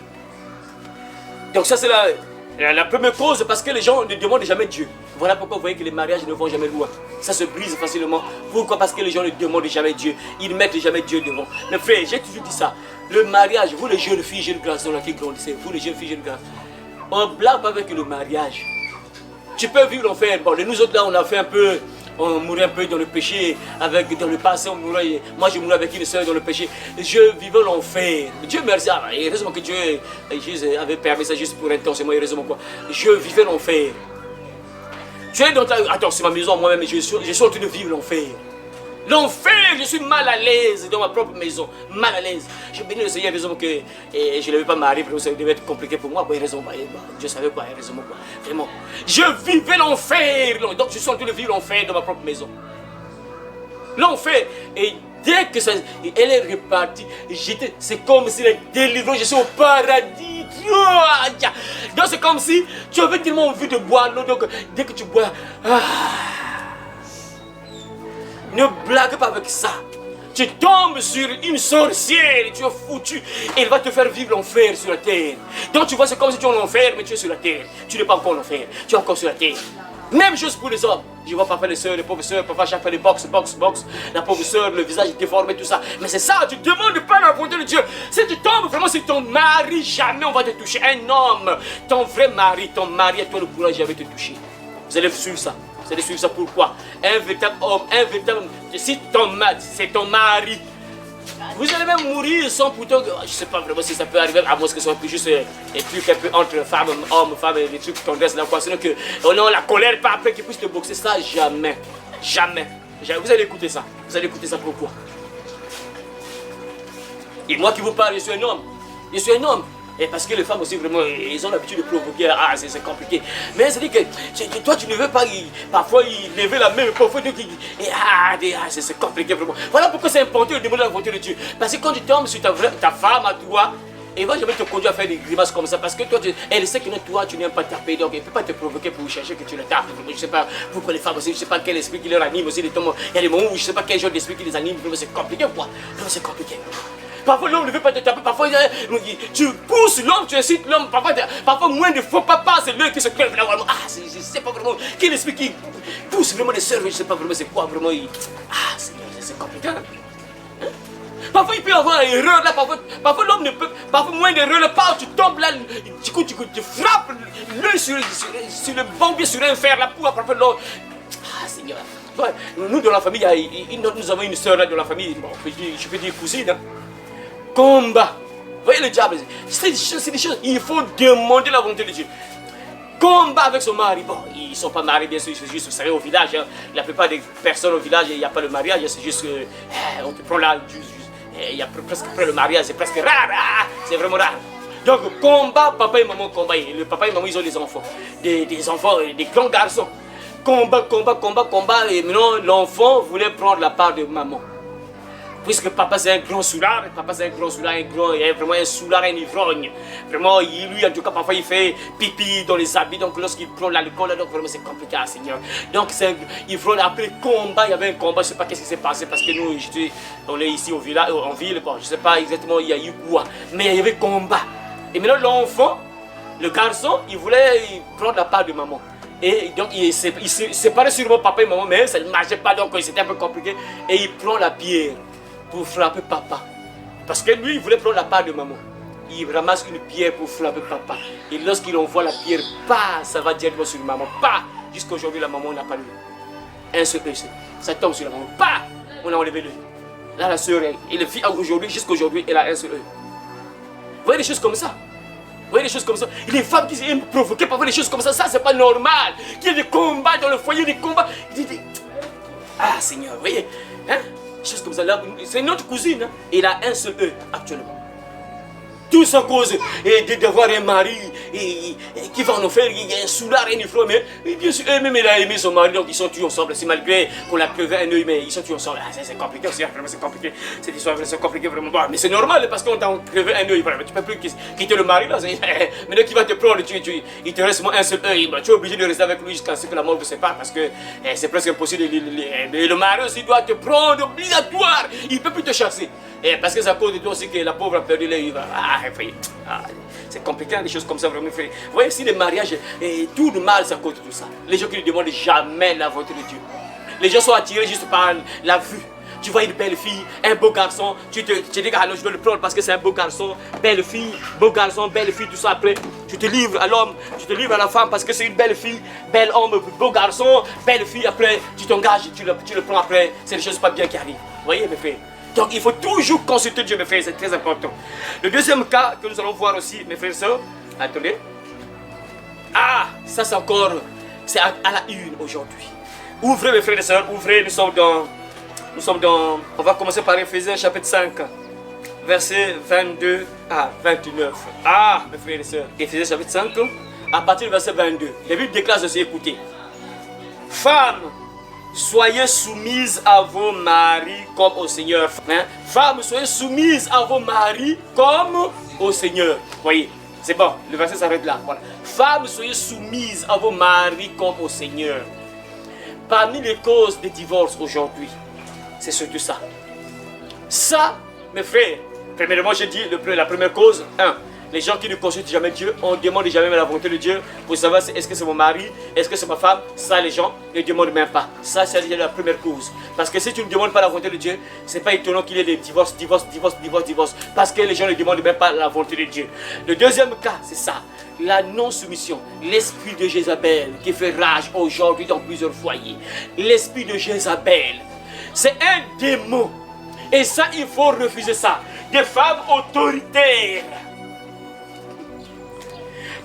Donc ça c'est la première cause, parce que les gens ne demandent jamais Dieu. Voilà pourquoi vous voyez que les mariages ne vont jamais loin. Ça se brise facilement. Pourquoi? Parce que les gens ne demandent jamais Dieu. Ils ne mettent jamais Dieu devant. Mais frère, j'ai toujours dit ça. Le mariage, vous les jeunes filles, jeunes garçons là qui grandissez, vous les jeunes filles, jeunes garçons, on ne blague pas avec le mariage. Tu peux vivre l'enfer. Bon, nous autres là, on a fait un peu, on mourait un peu dans le péché, dans le passé, on mourait, moi je mourais avec une soeur dans le péché. Je vivais l'enfer. Dieu merci, et heureusement que Dieu Jésus avait permis ça juste pour un temps, c'est moi, heureusement quoi. Je vivais l'enfer. Tu es dans ta... Attends, c'est ma maison moi-même, je suis en train de vivre l'enfer. L'enfer, je suis mal à l'aise dans ma propre maison, mal à l'aise. Je bénis le Seigneur, heureusement que je ne l'avais pas marié, ça devait être compliqué pour moi. Heureusement, Dieu savait quoi, heureusement quoi. Vraiment, je vivais l'enfer, donc je suis en train de vivre l'enfer dans ma propre maison. L'enfer, et dès que ça, elle est repartie, c'est comme si elle est délivrée, je suis au paradis. Donc c'est comme si tu avais tellement envie de boire l'eau, donc dès que tu bois, ne blague pas avec ça. Tu tombes sur une sorcière, tu es foutu. Et elle va te faire vivre l'enfer sur la terre. Donc tu vois, c'est comme si tu es en enfer, mais tu es sur la terre. Tu n'es pas encore en enfer, tu es encore sur la terre. Même chose pour les hommes. Je vois parfois les soeurs, les pauvres soeurs, parfois chaque fois les box. La pauvre soeur, le visage est déformé, tout ça. Mais c'est ça, tu demandes pas la volonté de Dieu. Si tu tombes vraiment sur ton mari, jamais on va te toucher. Un homme, ton vrai mari, ton mari, et toi ne pourra jamais te toucher. Vous allez suivre ça. Vous allez suivre ça pourquoi? Un véritable homme, si c'est ton mari, vous allez même mourir sans pourtant, je ne sais pas vraiment si ça peut arriver, à moins que ce soit juste des trucs un peu entre femmes, hommes, femmes, des trucs qu'on reste là, quoi. Sinon que, oh non, la colère, pas après qu'ils puissent te boxer, ça, jamais. Jamais. Vous allez écouter ça. Vous allez écouter ça pourquoi? Et moi qui vous parle, je suis un homme. Je suis un homme. Et parce que les femmes aussi, vraiment, ils ont l'habitude de provoquer. Ah, c'est compliqué. Mais c'est-à-dire que toi, tu ne veux pas, parfois, ils lever la main, parfois, c'est compliqué, vraiment. Voilà pourquoi c'est important de demander la volonté de Dieu. Parce que quand tu tombes sur ta femme à toi, elle va jamais te conduire à faire des grimaces comme ça. Parce que toi, elle sait que toi, tu n'aimes pas taper. Donc, elle ne peut pas te provoquer pour chercher que tu le tapes. Je ne sais pas pourquoi les femmes aussi, je ne sais pas quel esprit qui leur anime aussi. Il y a des moments où je ne sais pas quel genre d'esprit qui les anime. C'est compliqué, quoi. C'est compliqué. Parfois l'homme ne veut pas te taper, parfois tu pousses l'homme, tu incites l'homme, parfois moins de faux papa, c'est lui qui se crève là vraiment. Ah, je ne sais pas vraiment quel esprit qui pousse vraiment les sœurs, je ne sais pas vraiment c'est quoi vraiment. Ah, c'est compliqué. Hein? Parfois il peut y avoir une erreur là, parfois l'homme ne peut, parfois moins d'erreur là, tu tombes là, du coup tu frappes l'œil sur le bombier, sur un fer là, pour parfois l'homme. Ah, Seigneur. Nous dans la famille, nous avons une sœur là dans la famille, bon, je peux dire cousine. Hein? Combat. Vous voyez le diable, c'est des choses, il faut demander la volonté de Dieu. Combat avec son mari. Bon, ils ne sont pas mariés, bien sûr, c'est juste, vous savez, au village. Hein, la plupart des personnes au village, il n'y a pas de mariage, c'est juste on te prend là, il y a presque après le mariage, c'est presque rare, c'est vraiment rare. Donc, combat, papa et maman combat. Et le papa et maman, ils ont des enfants. Des enfants, des grands garçons. Combat. Et maintenant, l'enfant voulait prendre la part de maman. Puisque papa c'est un grand soulard, il est vraiment un soulard, un ivrogne. Vraiment, lui en tout cas parfois il fait pipi dans les habits, donc lorsqu'il prend l'alcool, donc vraiment c'est compliqué, Seigneur. Donc c'est un ivrogne, après combat, il y avait un combat, je ne sais pas qu'est-ce qui s'est passé, parce que nous, on est ici au village, en ville, bon, je ne sais pas exactement il y a eu quoi, mais il y avait combat. Et maintenant l'enfant, le garçon, il voulait prendre la part de maman. Et donc il séparait sûrement papa et maman, mais ça ne marchait pas, donc c'était un peu compliqué. Et il prend la pierre pour frapper papa. Parce que lui, il voulait prendre la part de maman. Il ramasse une pierre pour frapper papa. Et lorsqu'il envoie la pierre, ça va directement sur maman. Jusqu'à aujourd'hui, la maman n'a pas lu. Un seul œil, ça tombe sur la maman. On a enlevé l'œil. Là, la soeur, et le fils, aujourd'hui, jusqu'à aujourd'hui, elle a un seul œil. Vous voyez des choses comme ça? Vous voyez des choses comme ça? Et les femmes qui aiment provoquer parfois des choses comme ça, c'est pas normal. Qu'il y ait des combats dans le foyer, des combats. Ah, Seigneur, vous voyez, hein? Choses comme ça là, c'est notre cousine, hein? Il a un seul œil actuellement. Tout ça cause d'avoir un mari qui va en faire, il y a un soulard, un ifro, mais bien sûr, elle-même elle a aimé son mari, donc ils sont tués ensemble. C'est malgré qu'on a crevé un œil, mais ils sont tués ensemble. Ah, c'est compliqué aussi, vraiment c'est compliqué. Cette histoire, c'est compliqué vraiment. Bon, mais c'est normal parce qu'on t'a crevé un œil, voilà. Tu ne peux plus quitter le mari là. Maintenant qui va te prendre, il te reste un seul œil. Tu es obligé de rester avec lui jusqu'à ce que la mort vous sépare parce que c'est presque impossible. Mais le mari aussi doit te prendre obligatoire. Il ne peut plus te chasser. Parce que c'est à cause de toi aussi que la pauvre a perdu l'œil. C'est compliqué, des choses comme ça, vraiment, frère. Vous voyez, si le mariage et tout le mal, c'est à cause de tout ça. Les gens qui ne demandent jamais la volonté de Dieu. Les gens sont attirés juste par la vue. Tu vois une belle fille, un beau garçon, tu dis que alors, je dois le prendre parce que c'est un beau garçon, belle fille, beau garçon, belle fille, tout ça. Après, tu te livres à l'homme, tu te livres à la femme parce que c'est une belle fille, bel homme, beau garçon, belle fille. Après, tu t'engages, tu le prends après. C'est des choses pas bien qui arrivent. Vous voyez, mes frères? Donc, il faut toujours consulter Dieu, mes frères, c'est très important. Le deuxième cas que nous allons voir aussi, mes frères et sœurs, attendez. Ah, ça c'est encore, c'est à la une aujourd'hui. Ouvrez, mes frères et sœurs, ouvrez, nous sommes dans, on va commencer par Éphésiens chapitre 5, versets 22 à 29. Ah, mes frères et sœurs, Éphésiens chapitre 5, à partir du verset 22. La Bible déclare ceci, écoutez. Femmes, soyez soumises à vos maris comme au Seigneur. Hein? Femmes, soyez soumises à vos maris comme au Seigneur. Voyez, c'est bon, le verset s'arrête là. Voilà. Femmes, soyez soumises à vos maris comme au Seigneur. Parmi les causes des divorces aujourd'hui, c'est surtout ça. Ça, mes frères, premièrement, j'ai dit la première cause, les gens qui ne consultent jamais Dieu, on ne demande jamais la volonté de Dieu pour savoir est-ce que c'est mon mari, est-ce que c'est ma femme. Ça, les gens ne demandent même pas. Ça, c'est la première cause. Parce que si tu ne demandes pas la volonté de Dieu, c'est pas étonnant qu'il y ait des divorces. Parce que les gens ne demandent même pas la volonté de Dieu. Le deuxième cas, c'est ça. La non-soumission, l'esprit de Jézabel qui fait rage aujourd'hui dans plusieurs foyers. L'esprit de Jézabel, c'est un démon. Et ça, il faut refuser ça. Des femmes autoritaires.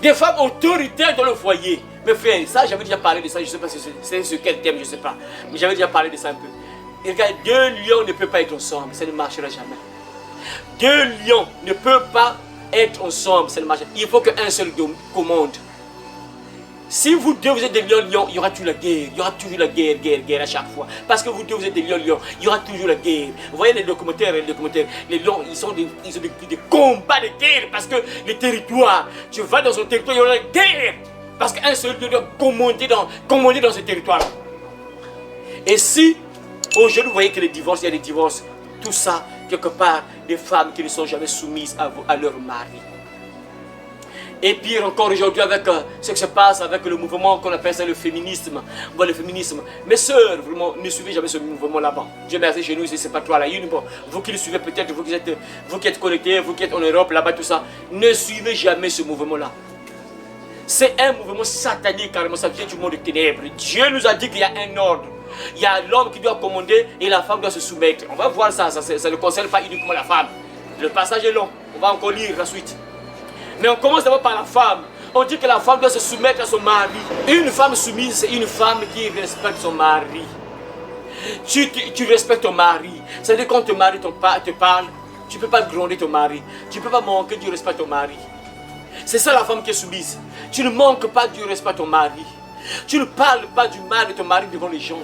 Des femmes autoritaires dans le foyer. Mais frère, ça, j'avais déjà parlé de ça. Je ne sais pas si c'est sur quel thème, je ne sais pas. Mais j'avais déjà parlé de ça un peu. Et regarde, deux lions ne peuvent pas être ensemble. Ça ne marchera jamais. Deux lions ne peuvent pas être ensemble. Ça ne marchera jamais. Il faut qu'un seul commande. Si vous deux vous êtes des lions, il y aura toujours la guerre. Il y aura toujours la guerre à chaque fois. Parce que vous deux vous êtes des lions, il y aura toujours la guerre. Vous voyez les documentaires, les lions, ils ont des combats de guerre. Parce que les territoires, tu vas dans un territoire, il y aura la guerre. Parce qu'un seul lion doit commander dans ce territoire. Et si, aujourd'hui, vous voyez que les divorces, il y a des divorces, tout ça, quelque part, des femmes qui ne sont jamais soumises à leur mari. Et pire encore aujourd'hui avec ce qui se passe avec le mouvement qu'on appelle ça le féminisme. Bon, le féminisme. Mes sœurs, vraiment, ne suivez jamais ce mouvement là-bas. Dieu merci, chez nous, c'est pas toi là. Bon, vous qui le suivez peut-être, vous qui êtes connectés, vous qui êtes en Europe, là-bas, tout ça, ne suivez jamais ce mouvement-là. C'est un mouvement satanique, carrément, ça vient du monde des ténèbres. Dieu nous a dit qu'il y a un ordre. Il y a l'homme qui doit commander et la femme doit se soumettre. On va voir ça, ça ne concerne pas uniquement la femme. Le passage est long, on va encore lire la suite. Mais on commence d'abord par la femme. On dit que la femme doit se soumettre à son mari. Une femme soumise, c'est une femme qui respecte son mari. Tu respectes ton mari. C'est-à-dire quand ton mari te parle, tu ne peux pas gronder ton mari. Tu ne peux pas manquer du respect à ton mari. C'est ça la femme qui est soumise. Tu ne manques pas du respect à ton mari. Tu ne parles pas du mal de ton mari devant les gens.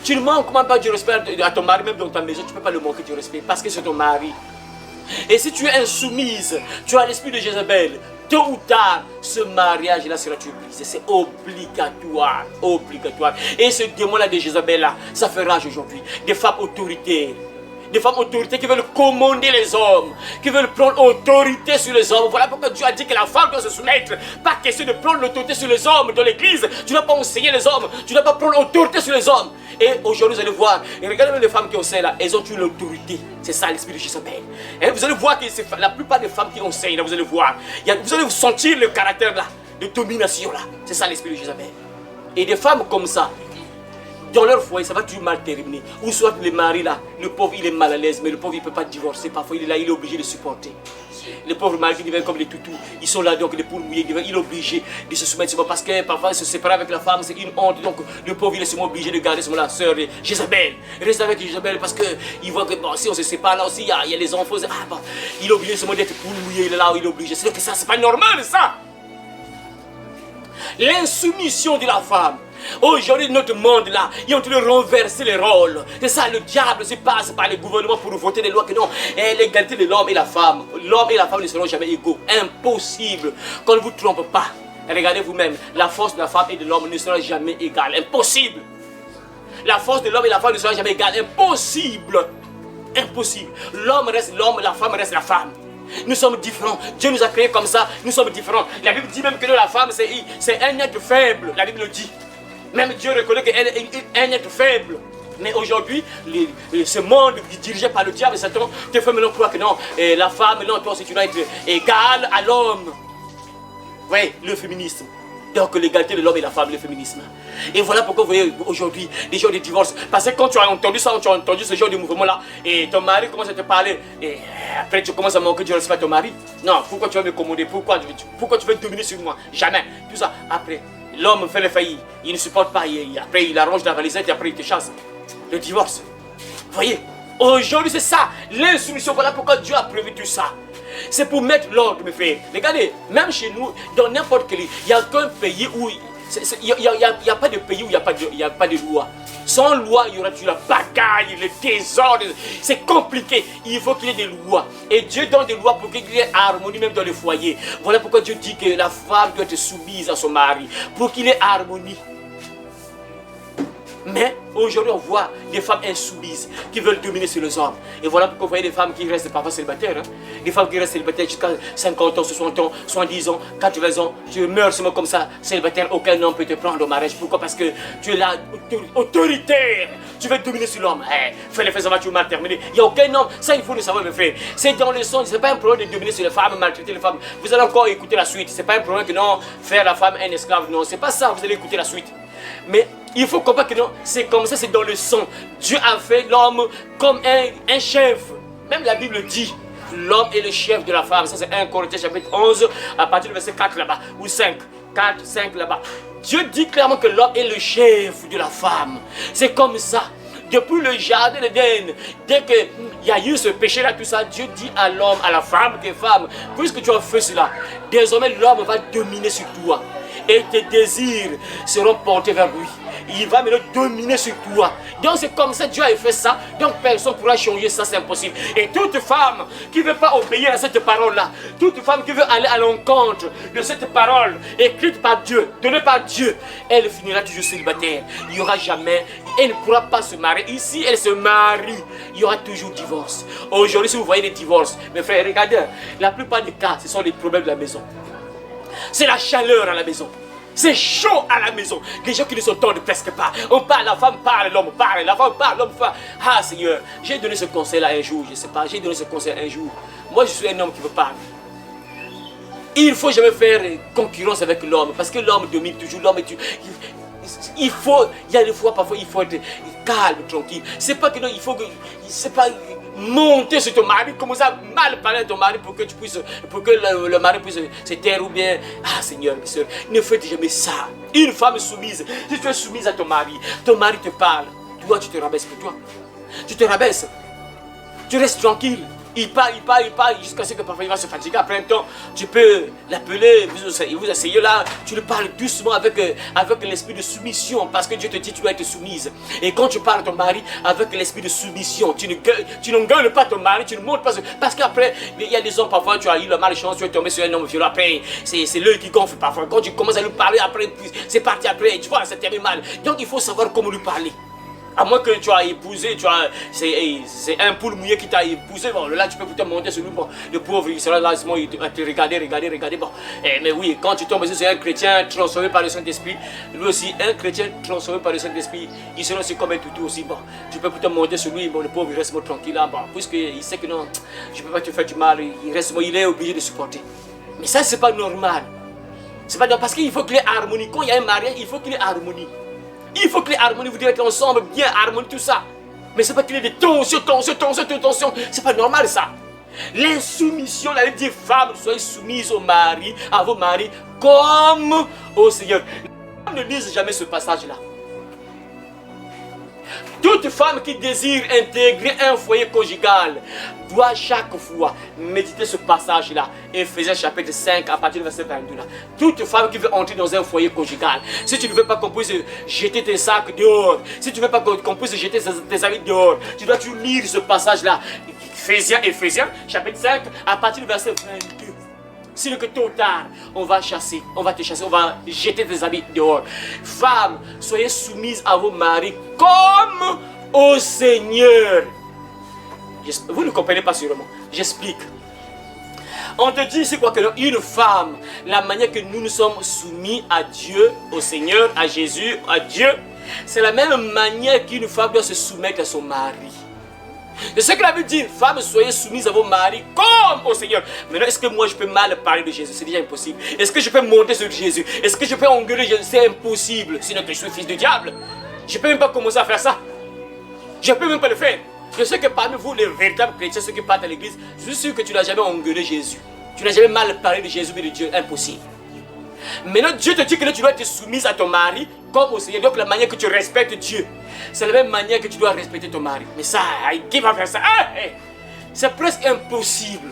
Tu ne manques même pas du respect à ton mari, même dans ta maison. Tu ne peux pas le manquer du respect parce que c'est ton mari. Et si tu es insoumise, tu as l'esprit de Jézabel, tôt ou tard, ce mariage-là sera brisé. C'est obligatoire, obligatoire. Et ce démon-là de Jézabel-là, ça fait rage aujourd'hui. Des femmes autoritaires. Des femmes autoritaires qui veulent commander les hommes, qui veulent prendre autorité sur les hommes. Voilà pourquoi Dieu a dit que la femme doit se soumettre. Pas question de prendre l'autorité sur les hommes dans l'église. Tu ne dois pas enseigner les hommes. Tu ne dois pas prendre autorité sur les hommes. Et aujourd'hui, vous allez voir, et regardez les femmes qui enseignent là, elles ont eu l'autorité. C'est ça l'esprit de Jézabel. Et vous allez voir que la plupart des femmes qui enseignent là, vous allez voir, vous allez sentir le caractère là, de domination là. C'est ça l'esprit de Jézabel. Et des femmes comme ça, dans leur foyer, ça va toujours mal terminer. Ou soit le mari là, le pauvre il est mal à l'aise, mais le pauvre il ne peut pas divorcer. Parfois il est là, il est obligé de supporter. Les pauvres maris qui deviennent comme les toutous, ils sont là donc les poules mouillées, il est obligé de se soumettre parce que parfois se séparer avec la femme c'est une honte. Donc le pauvre il est seulement obligé de garder son la sœur Jézabel. Reste avec Jézabel parce qu'il voit que bon, si on se sépare là aussi, il y a les enfants. Bon, il est obligé seulement d'être poule mouillée, il est là où il est obligé. C'est que ça, c'est pas normal ça. L'insoumission de la femme. Aujourd'hui, notre monde là, ils ont tout renversé les rôles. C'est ça, le diable se passe par les gouvernements pour voter des lois que non. Et l'égalité de l'homme et la femme. L'homme et la femme ne seront jamais égaux. Impossible. Qu'on ne vous trompe pas. Regardez vous-même, la force de la femme et de l'homme ne sera jamais égale. Impossible. La force de l'homme et la femme ne sera jamais égale. Impossible. Impossible. L'homme reste l'homme, la femme reste la femme. Nous sommes différents. Dieu nous a créés comme ça. Nous sommes différents. La Bible dit même que la femme, c'est un être faible. La Bible le dit. Même Dieu reconnaît qu'elle est un être faible. Mais aujourd'hui, ce monde dirigé par le diable, Satan, te fait maintenant croire que non, la femme, non, toi aussi tu dois être égal à l'homme. Oui, le féminisme. Donc l'égalité de l'homme et la femme, le féminisme. Et voilà pourquoi vous voyez aujourd'hui des gens de divorce. Parce que quand tu as entendu ça, tu as entendu ce genre de mouvement-là, et ton mari commence à te parler, et après tu commences à manquer du respect à ton mari. Non, pourquoi tu vas me commander? Pourquoi tu veux dominer sur moi? Jamais. Tout ça, après, l'homme fait le failli, il ne supporte pas, après il arrange la valisette et après il te chasse. Le divorce. Vous voyez, aujourd'hui c'est ça, l'insoumission. Voilà pourquoi Dieu a prévu tout ça. C'est pour mettre l'ordre, mes frères. Regardez, même chez nous, dans n'importe quel... Il n'y a aucun pays où... Il n'y a pas de pays où il n'y a pas de loi. Sans loi, il y aura toujours la bagaille, le désordre. C'est compliqué. Il faut qu'il y ait des lois. Et Dieu donne des lois pour qu'il y ait harmonie même dans le foyer. Voilà pourquoi Dieu dit que la femme doit être soumise à son mari. Pour qu'il y ait harmonie. Mais aujourd'hui, on voit des femmes insoumises qui veulent dominer sur les hommes. Et voilà pourquoi vous voyez des femmes qui restent parfois célibataires. Hein? Des femmes qui restent célibataires jusqu'à 50 ans, 60 ans, 70 ans, 80 ans. Tu meurs seulement comme ça, célibataire, aucun homme peut te prendre au mariage. Pourquoi? Parce que tu es là, autoritaire. Tu veux dominer sur l'homme. Fais les faits, tu vas mal terminer. Il n'y a aucun homme. Ça, il faut le savoir, mes frères. C'est dans le son. Ce n'est pas un problème de dominer sur les femmes, maltraiter les femmes. Vous allez encore écouter la suite. Ce n'est pas un problème que non, faire la femme un esclave. Non, c'est pas ça. Vous allez écouter la suite. Mais il faut comprendre que non, c'est comme ça, c'est dans le sang. Dieu a fait l'homme comme un chef. Même la Bible dit, l'homme est le chef de la femme. Ça c'est 1 Corinthiens chapitre 11, à partir du verset 4 là-bas, ou 5, 4, 5 là-bas. Dieu dit clairement que l'homme est le chef de la femme. C'est comme ça. Depuis le jardin d'Éden, dès qu'il y a eu ce péché-là, tout ça, Dieu dit à l'homme, à la femme, tes femmes, puisque tu as fait cela, désormais l'homme va dominer sur toi. Et tes désirs seront portés vers lui. Il va maintenant dominer sur toi. Donc c'est comme ça, Dieu a fait ça. Donc personne ne pourra changer ça, c'est impossible. Et toute femme qui ne veut pas obéir à cette parole-là, toute femme qui veut aller à l'encontre de cette parole écrite par Dieu, donnée par Dieu, elle finira toujours célibataire. Il n'y aura jamais, elle ne pourra pas se marier. Ici, elle se marie, il y aura toujours divorce. Aujourd'hui, si vous voyez des divorces, mes frères, regardez, la plupart des cas, ce sont les problèmes de la maison. C'est la chaleur à la maison. C'est chaud à la maison. Les gens qui ne s'entendent presque pas. On parle, la femme parle, l'homme parle, la femme parle, l'homme parle. Ah Seigneur, j'ai donné ce conseil-là un jour, je ne sais pas, j'ai donné ce conseil un jour. Moi je suis un homme qui veut parler. Il ne faut jamais faire concurrence avec l'homme, parce que l'homme domine toujours, l'homme est... Il y a des fois, parfois, il faut être calme, tranquille. C'est pas que non, il faut que... C'est pas... Monter sur ton mari, commencer à mal parler à ton mari pour que tu puisses, pour que le mari puisse se taire ou bien, ah Seigneur, mes soeurs, ne faites jamais ça. Une femme soumise, si tu es soumise à ton mari te parle, toi tu te rabaisses pour toi. Tu te rabaisses, tu restes tranquille. Il parle jusqu'à ce que parfois il va se fatiguer. Après un temps, tu peux l'appeler, vous asseyez là, tu le parles doucement avec l'esprit de soumission, parce que Dieu te dit tu dois être soumise. Et quand tu parles à ton mari avec l'esprit de soumission, tu n'engueules pas ton mari, tu ne montes pas, parce qu'après, il y a des hommes parfois, tu as eu la malchance, tu es tombé sur un homme violent, après, c'est l'œil qui gonfle parfois. Quand tu commences à lui parler, après, c'est parti après, tu vois, ça termine mal. Donc il faut savoir comment lui parler. À moins que tu as épousé, c'est un poule mouillé qui t'a épousé, bon, là tu peux peut-être monter sur lui, bon, le pauvre il sera là, il va te regarder, bon. Mais oui, quand tu tombes sur un chrétien transformé par le Saint-Esprit, lui aussi, un chrétien transformé par le Saint-Esprit, il sera aussi comme un toutou aussi, bon. Tu peux peut-être monter sur lui, bon, le pauvre il reste tranquille là, bon, puisqu'il sait que non, je ne peux pas te faire du mal, il est obligé de supporter. Mais ça, c'est pas normal. C'est pas normal, parce qu'il faut qu'il y ait harmonie. Quand il y a un mariage, il faut qu'il y ait harmonie. Il faut que les harmonies, vous devez être ensemble, bien harmonie, tout ça. Mais c'est pas qu'il y ait des tensions. C'est pas normal ça. L'insoumission, la dit femmes, soyez soumises au mari, à vos maris, comme au Seigneur. Ne lisez jamais ce passage-là. Toute femme qui désire intégrer un foyer conjugal doit chaque fois méditer ce passage-là. Éphésiens chapitre 5 à partir du verset 22 là. Toute femme qui veut entrer dans un foyer conjugal, si tu ne veux pas qu'on puisse jeter tes sacs dehors, si tu ne veux pas qu'on puisse jeter tes habits dehors, tu dois lire ce passage-là. Éphésiens chapitre 5 à partir du verset 22. Sinon que tôt ou tard, on va te chasser, on va jeter tes habits dehors. Femmes, soyez soumises à vos maris comme au Seigneur. Vous ne comprenez pas sûrement. J'explique. On te dit c'est quoi que une femme, la manière que nous nous sommes soumis à Dieu, au Seigneur, à Jésus, à Dieu, c'est la même manière qu'une femme doit se soumettre à son mari. C'est ce que la Bible dit, femmes, soyez soumises à vos maris comme au Seigneur. Maintenant, est-ce que moi je peux mal parler de Jésus? C'est déjà impossible. Est-ce que je peux monter sur Jésus? Est-ce que je peux engueuler Jésus? C'est impossible, sinon que je suis fils du diable. Je ne peux même pas commencer à faire ça. Je ne peux même pas le faire. Je sais que parmi vous, les véritables chrétiens, ceux qui partent à l'église, je suis sûr que tu n'as jamais engueulé Jésus. Tu n'as jamais mal parlé de Jésus et de Dieu. Impossible. Maintenant, Dieu te dit que là, tu dois être soumise à ton mari comme au Seigneur. Donc, la manière que tu respectes Dieu, c'est la même manière que tu dois respecter ton mari. Mais ça, qui va faire ça? C'est presque impossible.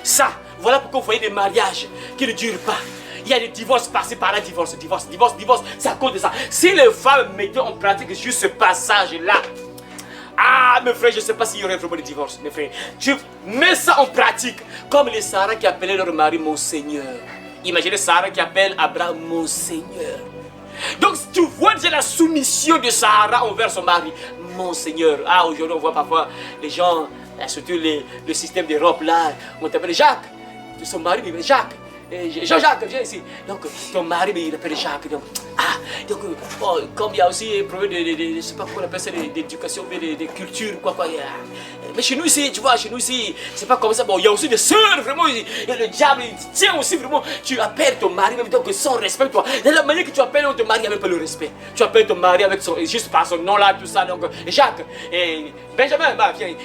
Ça, voilà pourquoi vous voyez des mariages qui ne durent pas. Il y a des divorces par-ci, par-là, divorce. C'est à cause de ça. Si les femmes mettaient en pratique juste ce passage-là, mes frères, je ne sais pas s'il y aurait vraiment des divorces, mes frères. Tu mets ça en pratique, comme les Sarah qui appelaient leur mari mon Seigneur. Imaginez Sarah qui appelle Abraham mon Seigneur. Donc tu vois déjà la soumission de Sarah envers son mari, mon Seigneur. Aujourd'hui on voit parfois les gens, surtout le système d'Europe là, on t'appelle Jacques. Son mari il s'appelle Jacques. Jean-Jacques, viens ici. Donc ton mari il appelle Jacques. Donc, comme il y a aussi un problème de je sais pas quoi on appelle ça, d'éducation, de culture, quoi. Mais chez nous ici, tu vois, c'est pas comme ça. Bon, il y a aussi des sœurs, vraiment, le diable, il tient aussi vraiment. Tu appelles ton mari, même donc sans respect, toi. De la manière que tu appelles ton mari avec pas le respect. Tu appelles ton mari avec juste par son nom là, tout ça. Donc, Jacques, Benjamin, viens.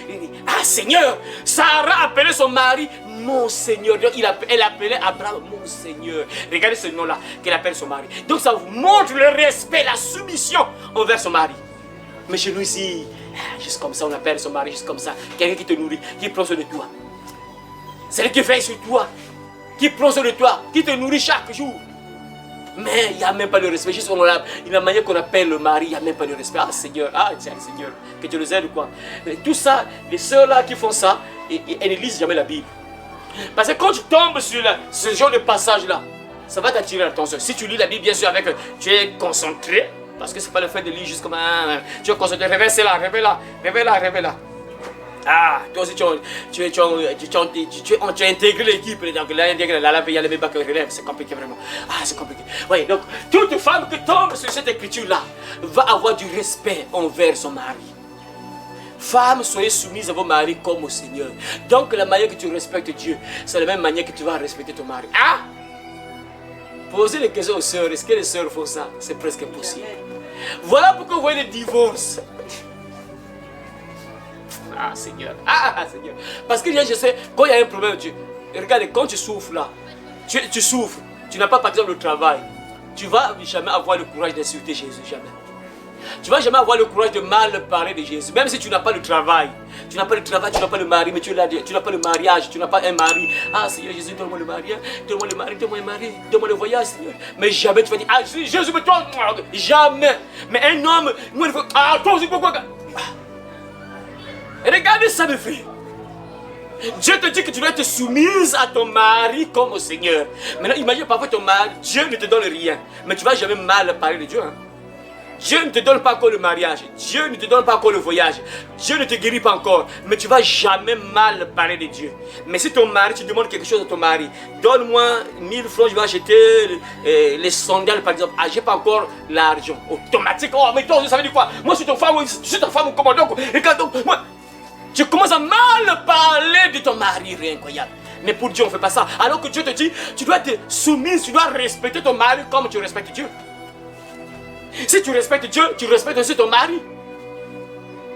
Seigneur, Sarah appelait son mari mon Seigneur. Donc, elle appelait Abraham mon Seigneur. Regardez ce nom-là qu'elle appelle son mari. Donc, ça vous montre le respect, la soumission envers son mari. Mais chez nous ici, juste comme ça, on appelle son mari, juste comme ça. Quelqu'un qui te nourrit, qui prend soin de toi. C'est lui qui veille sur toi, qui prend soin de toi, qui te nourrit chaque jour. Mais il n'y a même pas le respect. Juste la manière qu'on appelle le mari, il n'y a même pas de respect. Seigneur, tiens, Seigneur, que tu les aides quoi. Mais tout ça, les sœurs là qui font ça, elles ne lisent jamais la Bible. Parce que quand tu tombes sur ce genre de passage-là, ça va t'attirer l'attention. Si tu lis la Bible, bien sûr, tu es concentré. Parce que ce n'est pas le fait de lire juste comme tu es concentré. Réveille là. Toi aussi, tu as intégré l'équipe. Donc là, il y a les bébés qui relèvent. C'est compliqué vraiment. C'est compliqué. Oui, donc, toute femme qui tombe sur cette écriture-là va avoir du respect envers son mari. Femmes, soyez soumises à vos maris comme au Seigneur. Donc, la manière que tu respectes Dieu, c'est la même manière que tu vas respecter ton mari. Posez les questions aux sœurs. Est-ce que les sœurs font ça? C'est presque impossible. Voilà pourquoi vous voyez les divorces. Seigneur. Seigneur. Parce que je sais, quand il y a un problème, regarde, quand tu souffres là, tu souffres, tu n'as pas par exemple le travail, tu ne vas jamais avoir le courage d'insulter Jésus, jamais. Tu ne vas jamais avoir le courage de mal parler de Jésus, même si tu n'as pas le travail. Tu n'as pas le travail, tu n'as pas le mari, mais tu n'as pas le mariage, tu n'as pas un mari. Seigneur Jésus, donne-moi le mariage, donne-moi le mari, donne-moi le mari, donne-moi le voyage, Seigneur. Mais jamais tu vas dire, Jésus, mais toi, jamais. Mais un homme, moi, il faut, toi aussi, pourquoi? Regardez ça, mes frères. Dieu te dit que tu dois être soumise à ton mari comme au Seigneur. Maintenant, imagine parfois ton mari, Dieu ne te donne rien, mais tu ne vas jamais mal parler de Dieu. Dieu ne te donne pas encore le mariage, Dieu ne te donne pas encore le voyage, Dieu ne te guérit pas encore, mais tu ne vas jamais mal parler de Dieu. Mais si ton mari, tu demandes quelque chose à ton mari, donne-moi 1000 francs, je vais acheter les sandales par exemple. J'ai pas encore l'argent. Automatique, mais toi, ça veut dire quoi? Moi, je suis ta femme, comment donc? Regarde donc, moi, tu commences à mal parler de ton mari, incroyable. Mais pour Dieu, on ne fait pas ça. Alors que Dieu te dit, tu dois être soumise, tu dois respecter ton mari comme tu respectes Dieu. Si tu respectes Dieu, tu respectes aussi ton mari.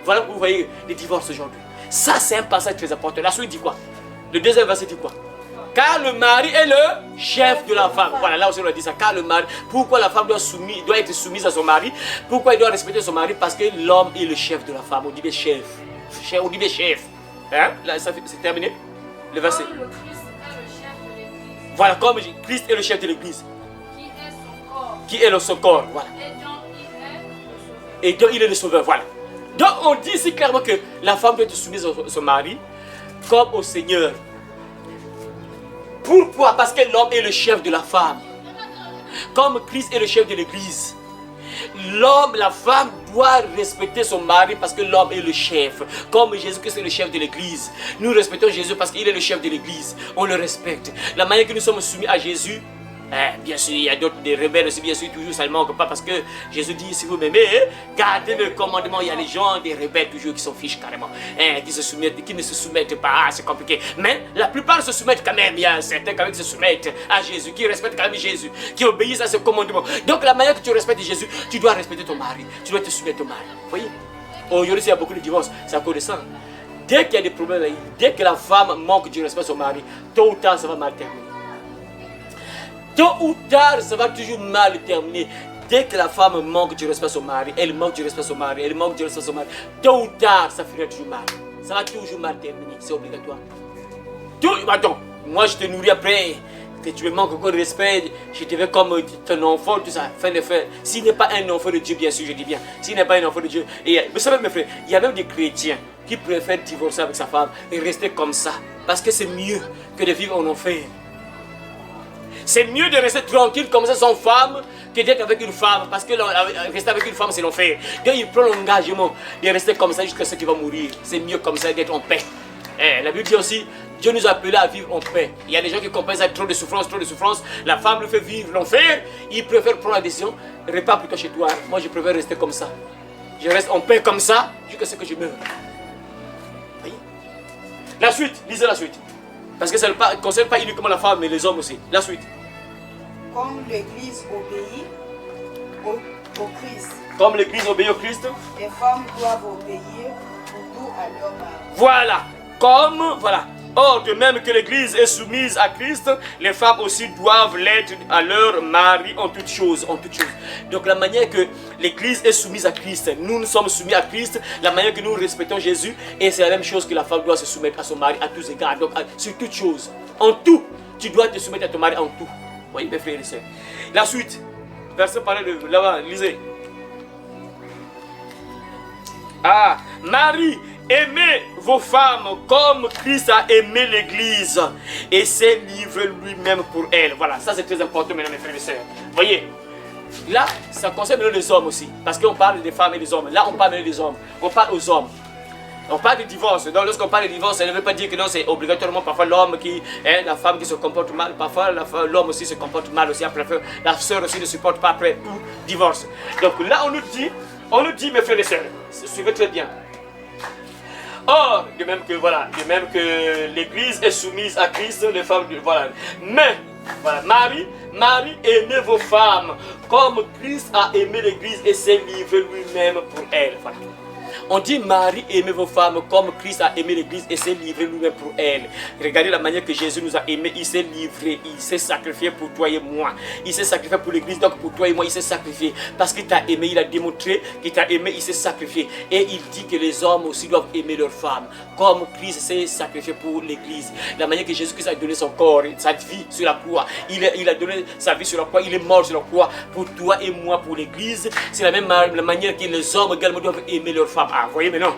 Voilà pourquoi vous voyez les divorces aujourd'hui. Ça, c'est un passage très important. La suite dit quoi? Le deuxième verset dit quoi? Car le mari est le chef de la femme. Voilà, là aussi on a dit ça. Car le mari, pourquoi la femme doit être soumise à son mari? Pourquoi il doit respecter son mari? Parce que l'homme est le chef de la femme. On dit bien chef. On dit bien chef. Là, c'est terminé. Le verset. Comme le Christ est le chef de l'église. Voilà, comme Christ est le chef de l'église. Qui est son corps. Qui est son corps. Voilà. Et donc il est le sauveur. Voilà. Donc on dit ici clairement que la femme doit être soumise à son mari comme au Seigneur. Pourquoi? Parce que l'homme est le chef de la femme. Comme Christ est le chef de l'église. L'homme, la femme doit respecter son mari parce que l'homme est le chef. Comme Jésus-Christ est le chef de l'église. Nous respectons Jésus parce qu'il est le chef de l'église. On le respecte. La manière que nous sommes soumis à Jésus, bien sûr, il y a d'autres des rebelles aussi, bien sûr, toujours ça ne manque pas parce que Jésus dit, si vous m'aimez, gardez le commandement. Il y a les gens, des rebelles toujours qui s'en fichent carrément, qui ne se soumettent pas, c'est compliqué. Mais la plupart se soumettent quand même, il y a certains quand même qui se soumettent à Jésus, qui respectent quand même Jésus, qui obéissent à ce commandement. Donc la manière que tu respectes Jésus, tu dois respecter ton mari, tu dois te soumettre au mari. Vous voyez, aujourd'hui, il y a beaucoup de divorces, c'est à cause de ça. Dès qu'il y a des problèmes, dès que la femme manque du respect à son mari, tôt ou tard, ça va mal terminer. Tôt ou tard, ça va toujours mal terminer. Dès que la femme manque du respect à son mari, elle manque du respect à son mari, elle manque du respect à son mari, tôt ou tard, ça finira toujours mal. Ça va toujours mal terminer, c'est obligatoire. Attends, moi je te nourris après, que tu me manques encore de respect, je te veux comme ton enfant, tout ça, fin de fin. S'il n'est pas un enfant de Dieu, bien sûr, je dis bien, s'il n'est pas un enfant de Dieu, et vous savez mes frères, il y a même des chrétiens qui préfèrent divorcer avec sa femme et rester comme ça, parce que c'est mieux que de vivre en enfer. C'est mieux de rester tranquille comme ça sans femme que d'être avec une femme. Parce que rester avec une femme, c'est l'enfer. Donc il prend l'engagement de rester comme ça jusqu'à ce qu'il va mourir. C'est mieux comme ça d'être en paix. La Bible dit aussi, Dieu nous a appelés à vivre en paix. Il y a des gens qui compensent avec trop de souffrance, trop de souffrance. La femme le fait vivre l'enfer. Il préfère prendre la décision, repars plutôt chez toi. Moi, je préfère rester comme ça. Je reste en paix comme ça jusqu'à ce que je meure. Voyez? La suite, lisez la suite. Parce que ça ne concerne pas uniquement la femme, mais les hommes aussi. La suite. Comme l'Église obéit au Christ. Comme l'Église obéit au Christ. Les femmes doivent obéir pour tout à leur mari. Voilà. Voilà. Or, de même que l'Église est soumise à Christ, les femmes aussi doivent l'être à leur mari en toutes choses. Donc la manière que l'Église est soumise à Christ, nous sommes soumis à Christ, la manière que nous respectons Jésus, et c'est la même chose que la femme doit se soumettre à son mari à tous égards. Donc sur toutes choses. En tout, tu dois te soumettre à ton mari en tout. Vous voyez mes frères et sœurs. La suite, verset parlé de là-bas, lisez. Marie, aimez vos femmes comme Christ a aimé l'Église et s'est livré lui-même pour elle. Voilà, ça c'est très important maintenant mes frères et sœurs. Voyez, là ça concerne les hommes aussi. Parce qu'on parle des femmes et des hommes. Là on parle des hommes. On parle aux hommes. On parle de divorce. Donc lorsqu'on parle de divorce, ça ne veut pas dire que non, c'est obligatoirement parfois l'homme qui, la femme qui se comporte mal. Parfois l'homme aussi se comporte mal aussi. Après, la soeur aussi ne supporte pas après tout divorce. Donc là on nous dit mes frères et sœurs, suivez très bien. Or, de même que l'Église est soumise à Christ, les femmes, voilà. Mais, voilà, Marie, aimez vos femmes comme Christ a aimé l'Église et s'est livré lui-même pour elle. Voilà. On dit Marie, aimez vos femmes comme Christ a aimé l'Église et s'est livré lui-même pour elle. Regardez la manière que Jésus nous a aimés. Il s'est livré, il s'est sacrifié pour toi et moi. Il s'est sacrifié pour l'Église, donc pour toi et moi, il s'est sacrifié. Parce qu'il t'a aimé, il a démontré qu'il t'a aimé, il s'est sacrifié. Et il dit que les hommes aussi doivent aimer leurs femmes. Comme Christ s'est sacrifié pour l'Église. La manière que Jésus-Christ a donné son corps, sa vie sur la croix. Il a donné sa vie sur la croix, il est mort sur la croix pour toi et moi, pour l'Église. C'est la même manière que les hommes également doivent aimer leurs femmes. Voyez maintenant,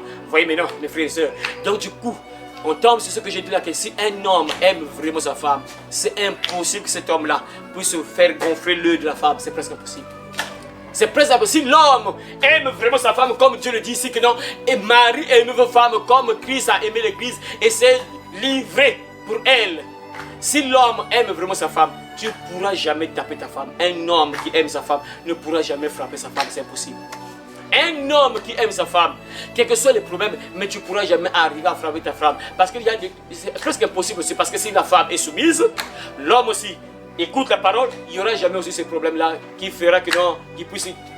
mes frères et sœurs. Donc du coup, on tombe sur ce que j'ai dit là, que si un homme aime vraiment sa femme, c'est impossible que cet homme-là puisse se faire gonfler l'œil de la femme. C'est presque impossible. C'est presque impossible. Si l'homme aime vraiment sa femme, comme Dieu le dit ici, que non, et Marie aime vos femmes comme Christ a aimé l'Église et s'est livré pour elle. Si l'homme aime vraiment sa femme, tu ne pourras jamais taper ta femme. Un homme qui aime sa femme ne pourra jamais frapper sa femme, c'est impossible. Un homme qui aime sa femme, quels que soient les problèmes, mais tu ne pourras jamais arriver à frapper ta femme. Parce que c'est presque impossible aussi. Parce que si la femme est soumise, l'homme aussi écoute la parole, il n'y aura jamais aussi ces problèmes-là qui fera que non,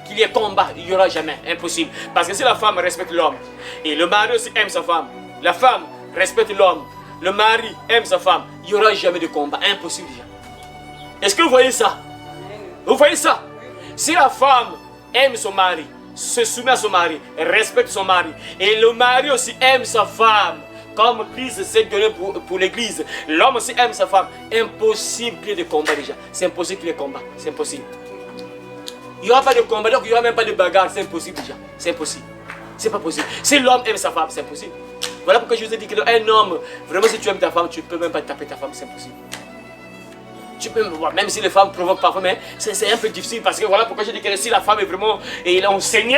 qu'il y ait combat. Il n'y aura jamais. Impossible. Parce que si la femme respecte l'homme, et le mari aussi aime sa femme, la femme respecte l'homme, le mari aime sa femme, il n'y aura jamais de combat. Impossible déjà. Est-ce que vous voyez ça? Vous voyez ça? Si la femme aime son mari, se soumet à son mari, respecte son mari, et le mari aussi aime sa femme, comme Christ s'est donné pour l'Église, l'homme aussi aime sa femme, impossible qu'il y ait de combat déjà. C'est impossible qu'il y ait de combat, c'est impossible. Il n'y aura pas de combat, donc il n'y aura même pas de bagarre, c'est impossible déjà. C'est impossible. C'est pas possible. Si l'homme aime sa femme, c'est impossible. Voilà pourquoi je vous ai dit qu'un homme, vraiment si tu aimes ta femme, tu ne peux même pas taper ta femme, c'est impossible. Tu peux me voir, même si les femmes provoquent parfois, mais c'est un peu difficile parce que voilà pourquoi je dis que si la femme est vraiment, et il est enseigné,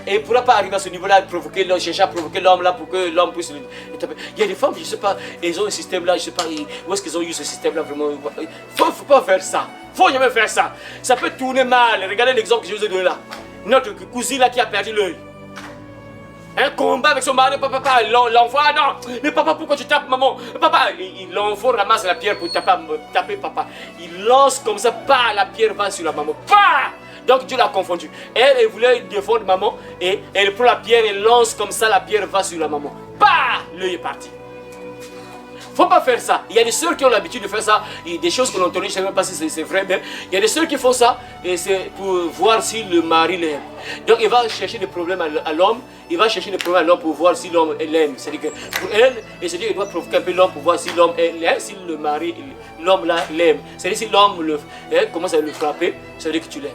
et il ne pourra pas arriver à ce niveau-là, provoquer l'homme, chercher à provoquer l'homme là pour que l'homme puisse le taper. Il y a des femmes, je ne sais pas, elles ont un système là, je ne sais pas où est-ce qu'ils ont eu ce système là vraiment. Il ne faut pas faire ça, il ne faut jamais faire ça. Ça peut tourner mal. Regardez l'exemple que je vous ai donné là. Notre cousine là qui a perdu l'œil. Un combat avec son mari, papa, l'enfant, non, mais papa, pourquoi tu tapes maman? Papa, l'enfant ramasse la pierre pour taper papa. Il lance comme ça, pas la pierre va sur la maman, pas. Donc Dieu l'a confondu. Elle voulait défendre maman et elle prend la pierre et lance comme ça, la pierre va sur la maman. Pas, l'œil est parti. Faut pas faire ça. Il y a des sœurs qui ont l'habitude de faire ça. Il y a des choses que l'on entend, je ne sais même pas si c'est vrai, mais il y a des sœurs qui font ça et c'est pour voir si le mari l'aime. Donc il va chercher des problèmes à l'homme, il va chercher des problèmes à l'homme pour voir si l'homme l'aime. C'est-à-dire que pour elle, c'est-à-dire qu'il doit provoquer un peu l'homme pour voir si l'homme l'aime, si le mari, l'homme là l'aime. C'est-à-dire si l'homme commence à le frapper, ça veut dire que tu l'aimes.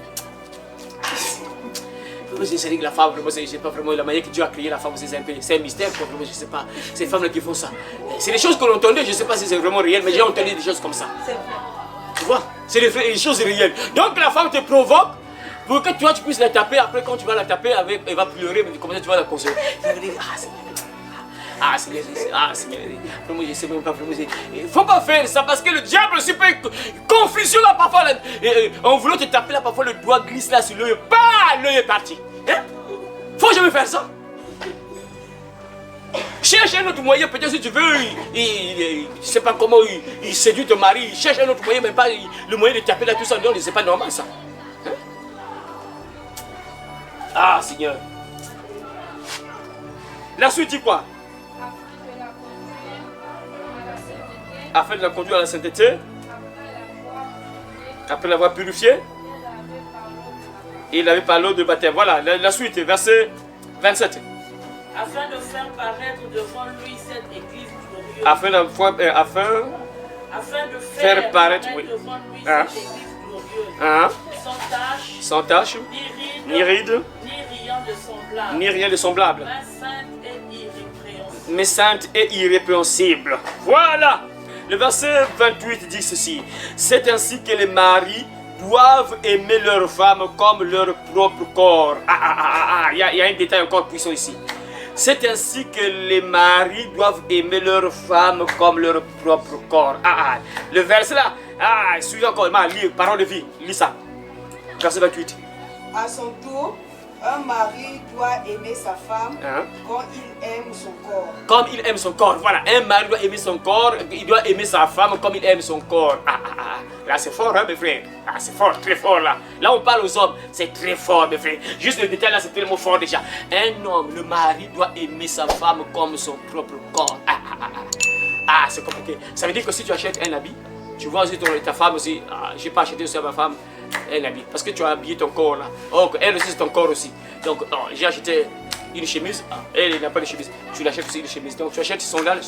C'est que la femme, je ne sais pas vraiment la manière que Dieu a créé la femme, c'est un mystère, je ne sais pas. Ces femmes-là qui font ça. C'est des choses qu'on entendait, je ne sais pas si c'est vraiment réel, mais j'ai entendu des choses comme ça. Tu vois, c'est des choses réelles. Donc la femme te provoque pour que toi tu puisses la taper. Après, quand tu vas la taper, elle va pleurer, mais comment tu vas la consoler? Tu vas dire, vraiment, je sais même pas, vraiment, il faut pas faire ça parce que le diable aussi peut confusion là parfois. En voulant te taper là, parfois le doigt glisse là sur l'œil, pas l'œil est parti. Hein? Faut jamais faire ça. Cherche un autre moyen, peut-être si tu veux, je sais pas comment il séduit ton mari, cherche un autre moyen, mais pas le moyen de taper là tout ça, non, c'est pas normal ça. Hein? Ah Seigneur. La suite dit quoi? Afin de la conduire à la sainteté, après l'avoir purifiée, il avait par l'eau de baptême. Voilà, la suite, verset 27. Afin de faire paraître devant lui cette église glorieuse. Afin de faire paraître oui. devant lui cette église glorieuse. Sans tache, ni ride, ni rien de semblable. Mais sainte et irrépréhensible. Voilà. Le verset 28 dit ceci. C'est ainsi que les maris doivent aimer leur femme comme leur propre corps. Il y a un détail encore puissant ici. C'est ainsi que les maris doivent aimer leur femme comme leur propre corps. Le verset là, suis encore, lis, parole de vie, lis ça. Verset 28. À son tour, un mari doit aimer sa femme quand il aime son corps. Comme il aime son corps, voilà. Un mari doit aimer son corps, il doit aimer sa femme comme il aime son corps. Là c'est fort, hein, mes frères. C'est fort, très fort là. Là on parle aux hommes, c'est très fort, mes frères. Juste le détail là, c'est tellement fort déjà. Un homme, le mari doit aimer sa femme comme son propre corps. C'est compliqué. Ça veut dire que si tu achètes un habit, tu vois aussi ta femme aussi. J'ai pas acheté aussi à ma femme un habit parce que tu as habillé ton corps là. Elle aussi c'est ton corps aussi. Donc j'ai acheté une chemise, elle n'a pas de chemise. Tu l'achètes aussi une chemise. Donc tu achètes sandales.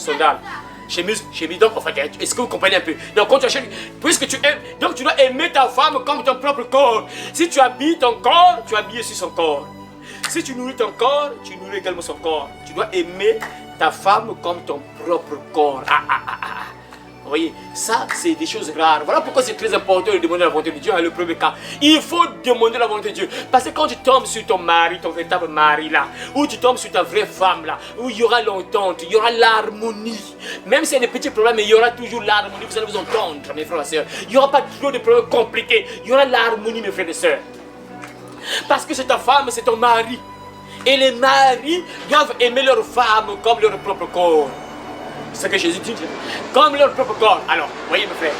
Chemise. Donc en fait, est-ce que vous comprenez un peu? Donc quand tu achètes, puisque tu aimes, donc tu dois aimer ta femme comme ton propre corps. Si tu habilles ton corps, tu habilles aussi son corps. Si tu nourris ton corps, tu nourris également son corps. Tu dois aimer ta femme comme ton propre corps. Vous voyez, ça c'est des choses rares. Voilà pourquoi c'est très important de demander la volonté de Dieu. Le premier cas, il faut demander la volonté de Dieu. Parce que quand tu tombes sur ton mari, ton véritable mari là, ou tu tombes sur ta vraie femme là, où il y aura l'entente, il y aura l'harmonie. Même s'il y a des petits problèmes, mais il y aura toujours l'harmonie. Vous allez vous entendre, mes frères et sœurs. Il n'y aura pas trop de problèmes compliqués. Il y aura l'harmonie, mes frères et sœurs. Parce que c'est ta femme, c'est ton mari. Et les maris doivent aimer leur femme comme leur propre corps. C'est ce que Jésus dit, comme leur propre corps. Alors, voyez mes frères,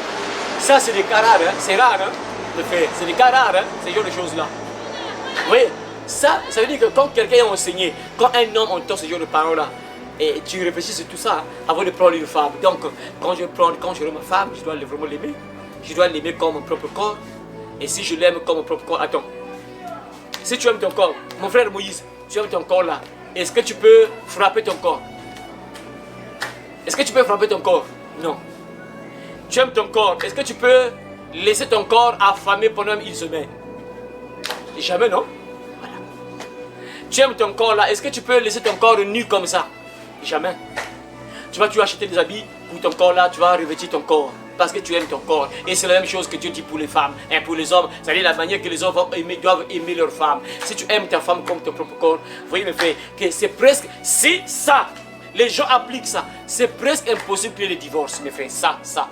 ça c'est des cas rares, hein? C'est rare, hein, mes frères, c'est des cas rares, hein? Ces genres de choses-là. Vous voyez, ça veut dire que quand quelqu'un est enseigné, quand un homme entend ce genre de paroles-là, et tu réfléchis sur tout ça avant de prendre une femme. Donc, quand je aime ma femme, je dois vraiment l'aimer. Je dois l'aimer comme mon propre corps. Et si je l'aime comme mon propre corps, attends, si tu aimes ton corps, mon frère Moïse, tu aimes ton corps là, est-ce que tu peux frapper ton corps? Est-ce que tu peux frapper ton corps? Non. Tu aimes ton corps. Est-ce que tu peux laisser ton corps affamer pendant une semaine? Jamais, non? Voilà. Tu aimes ton corps là. Est-ce que tu peux laisser ton corps nu comme ça? Jamais. Tu vas acheter des habits pour ton corps là. Tu vas revêtir ton corps. parce que tu aimes ton corps. Et c'est la même chose que Dieu dit pour les femmes et pour les hommes. C'est-à-dire la manière que les hommes doivent aimer leur femme. Si tu aimes ta femme comme ton propre corps, vous voyez le fait que c'est presque, si ça, les gens appliquent ça, c'est presque impossible que les divorces, mes frères, ça.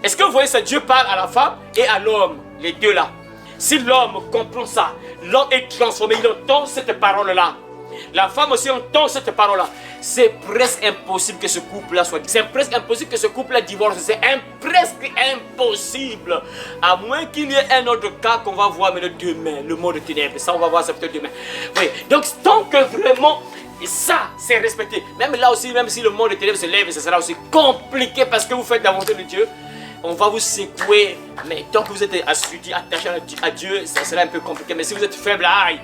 Est-ce que vous voyez ça? Dieu parle à la femme et à l'homme, les deux là. Si l'homme comprend ça, l'homme est transformé, il entend cette parole-là. La femme aussi entend cette parole-là. C'est presque impossible que ce couple-là soit... C'est presque impossible que ce couple-là divorce. C'est presque impossible. À moins qu'il y ait un autre cas qu'on va voir mais demain. Le mot de ténèbres. Ça, on va voir ça peut-être demain. Oui. Donc, tant que vraiment... ça, c'est respecté. Même là aussi, même si le mot de ténèbres se lève, ça sera aussi compliqué parce que vous faites la volonté de Dieu. On va vous secouer, mais tant que vous êtes assujetti, attaché à Dieu, ça sera un peu compliqué. Mais si vous êtes faible, aïe,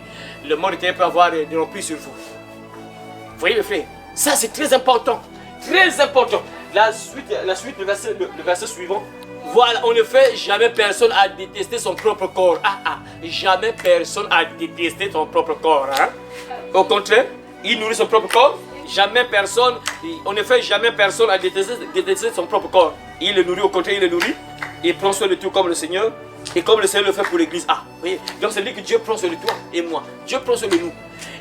le monde de ténèbres peut avoir de l'emprise sur vous. Vous voyez le fait? Ça, c'est très important. Très important. La suite, le verset suivant. Voilà, en effet, jamais personne a détesté son propre corps. Jamais personne a détesté son propre corps. Hein? Au contraire, il nourrit son propre corps. Jamais personne, en effet, jamais personne a détesté son propre corps. Il le nourrit, au contraire, il le nourrit. Il prend soin de tout comme le Seigneur. Et comme le Seigneur le fait pour l'église. Vous voyez, donc c'est dit que Dieu prend soin de toi et moi. Dieu prend soin de nous.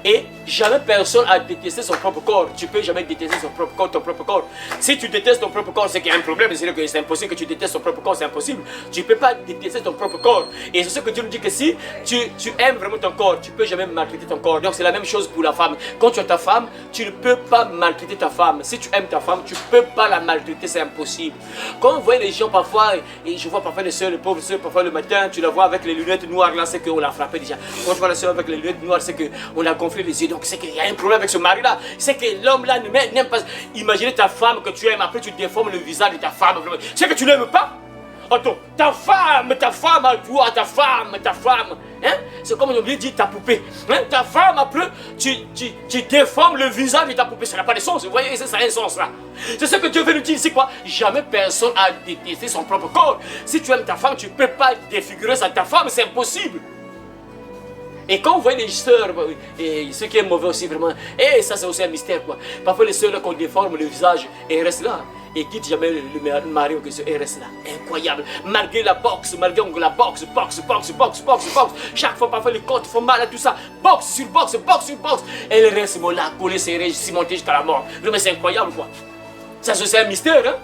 Et jamais personne a détesté son propre corps. Tu peux jamais détester son propre corps, ton propre corps. Si tu détestes ton propre corps, c'est qu'il y a un problème. C'est impossible que tu détestes ton propre corps, c'est impossible. Tu ne peux pas détester ton propre corps. Et c'est ce que Dieu nous dit que si tu aimes vraiment ton corps, tu ne peux jamais maltraiter ton corps. Donc c'est la même chose pour la femme. Quand tu as ta femme, tu ne peux pas maltraiter ta femme. Si tu aimes ta femme, tu ne peux pas la maltraiter, c'est impossible. Quand vous voyez les gens parfois, et je vois parfois les soeurs, les pauvres soeurs, parfois le matin, tu la vois avec les lunettes noires, là c'est qu'on l'a frappé déjà. Quand tu vois la soeur avec les lunettes noires, c'est qu'on a gonflé les yeux. Donc c'est qu'il y a un problème avec ce mari-là. C'est que l'homme-là n'aime pas. Imaginez ta femme que tu aimes, après tu déformes le visage de ta femme. C'est que tu n'aimes pas. Attends, ta femme à toi, ta femme. Hein? C'est comme on oublie de dire ta poupée. Hein? Ta femme, après, tu déformes le visage de ta poupée. Ça n'a pas de sens. Vous voyez, ça a un sens là. C'est ce que Dieu veut nous dire. C'est quoi? Jamais personne a détesté son propre corps. Si tu aimes ta femme, tu ne peux pas défigurer ça. Ta femme, c'est impossible. Et quand vous voyez les sœurs, et ce qui est mauvais aussi vraiment, et ça c'est aussi un mystère quoi. Parfois les sœurs là qu'on déforme le visage et elles restent là. Et quitte jamais le mari ou et reste là. Incroyable. Malgré la boxe, boxe. Chaque fois parfois les côtes font mal à tout ça. Boxe sur boxe. Elle reste là, collée, serrée, cimentée jusqu'à la mort. Mais c'est incroyable quoi. Ça c'est un mystère hein.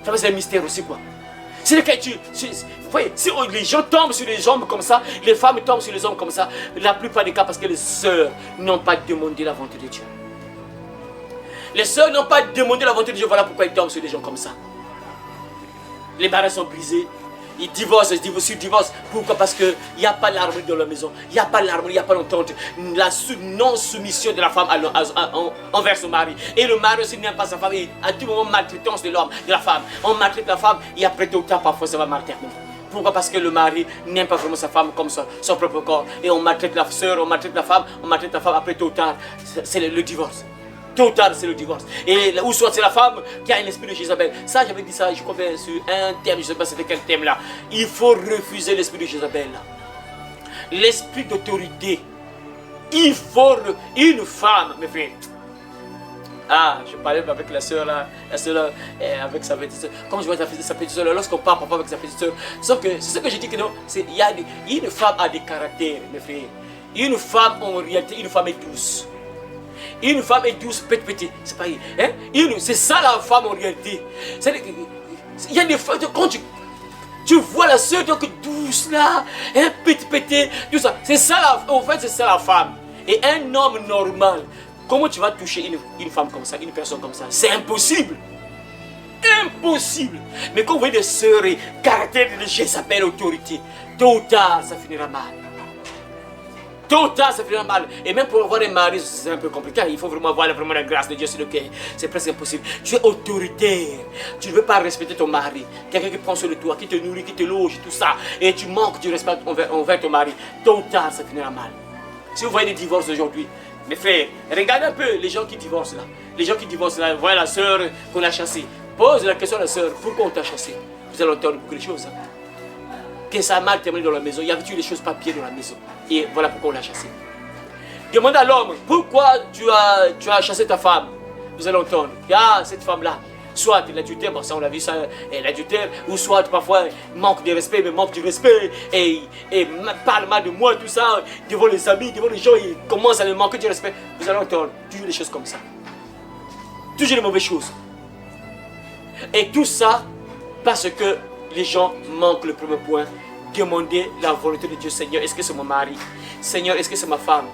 Ça c'est un mystère aussi quoi. C'est que vous voyez, si les gens tombent sur les hommes comme ça, les femmes tombent sur les hommes comme ça, la plupart des cas parce que les sœurs n'ont pas demandé la volonté de Dieu. Les sœurs n'ont pas demandé la volonté de Dieu, voilà pourquoi ils tombent sur des gens comme ça. Les barrières sont brisées, ils divorcent. Pourquoi? Parce qu'il n'y a pas l'harmonie dans la maison, il n'y a pas l'harmonie, il n'y a pas l'entente. La non-soumission de la femme envers son mari. Et le mari aussi n'aime pas sa femme, et à tout moment maltraitance de l'homme, de la femme. On maltraite la femme et après tout le temps parfois ça va mal terminer. Pourquoi? Parce que le mari n'aime pas vraiment sa femme comme son propre corps. Et on maltraite la soeur, on maltraite la femme, après tout le temps, c'est le divorce. Tôt ou tard, c'est le divorce. Et ou soit c'est la femme qui a un esprit de Jézabel. Ça, j'avais dit ça, je crois bien sur un thème, je ne sais pas c'était quel thème là. Il faut refuser l'esprit de Jézabel. L'esprit d'autorité. Il faut une femme, mes frères. Je parlais avec la soeur là, avec sa petite soeur. Comme je vois sa petite soeur, lorsqu'on parle parfois avec sa petite soeur, sauf que c'est ce que j'ai dit que non, une femme a des caractères, mes frères. Une femme en réalité, une femme est douce. Une femme est douce, petite, c'est pas hein? C'est ça la femme en réalité. Il y a des femmes, quand tu vois la soeur donc douce là, hein, petite, tout ça. C'est ça en fait, c'est ça la femme. Et un homme normal, comment tu vas toucher une femme comme ça, une personne comme ça? C'est impossible. Impossible. Mais quand vous voyez des sœurs et caractère de Jézabel, autorité, tôt ou tard, ça finira mal. Tôt ou tard, ça finira mal. Et même pour avoir un mari, c'est un peu compliqué. Il faut vraiment avoir la grâce de Dieu sur le cœur. C'est presque impossible. Tu es autoritaire. Tu ne veux pas respecter ton mari. Quelqu'un qui prend soin de toi, qui te nourrit, qui te loge, tout ça. Et tu manques du respect envers ton mari. Tôt ou tard, ça finira mal. Si vous voyez des divorces aujourd'hui, mes frères, regardez un peu les gens qui divorcent là. Les gens qui divorcent là, voilà la soeur qu'on a chassée. Pose la question à la soeur, pourquoi on t'a chassé? Vous allez entendre beaucoup de choses. Hein? Que ça a mal terminé dans la maison, il y avait-tu des choses papier dans la maison. Et voilà pourquoi on l'a chassé. Demande à l'homme, pourquoi tu as chassé ta femme? Vous allez entendre, cette femme-là, soit l'adultère, bon ça on l'a vu ça, l'adultère, ou soit parfois manque de respect, mais manque de respect, et parle mal de moi, tout ça, devant les amis, devant les gens, il commence à me manquer de respect. Vous allez entendre toujours des choses comme ça. Toujours les mauvaises choses. Et tout ça, parce que les gens manquent le premier point. Demander la volonté de Dieu. Seigneur, est-ce que c'est mon mari? Seigneur, est-ce que c'est ma femme?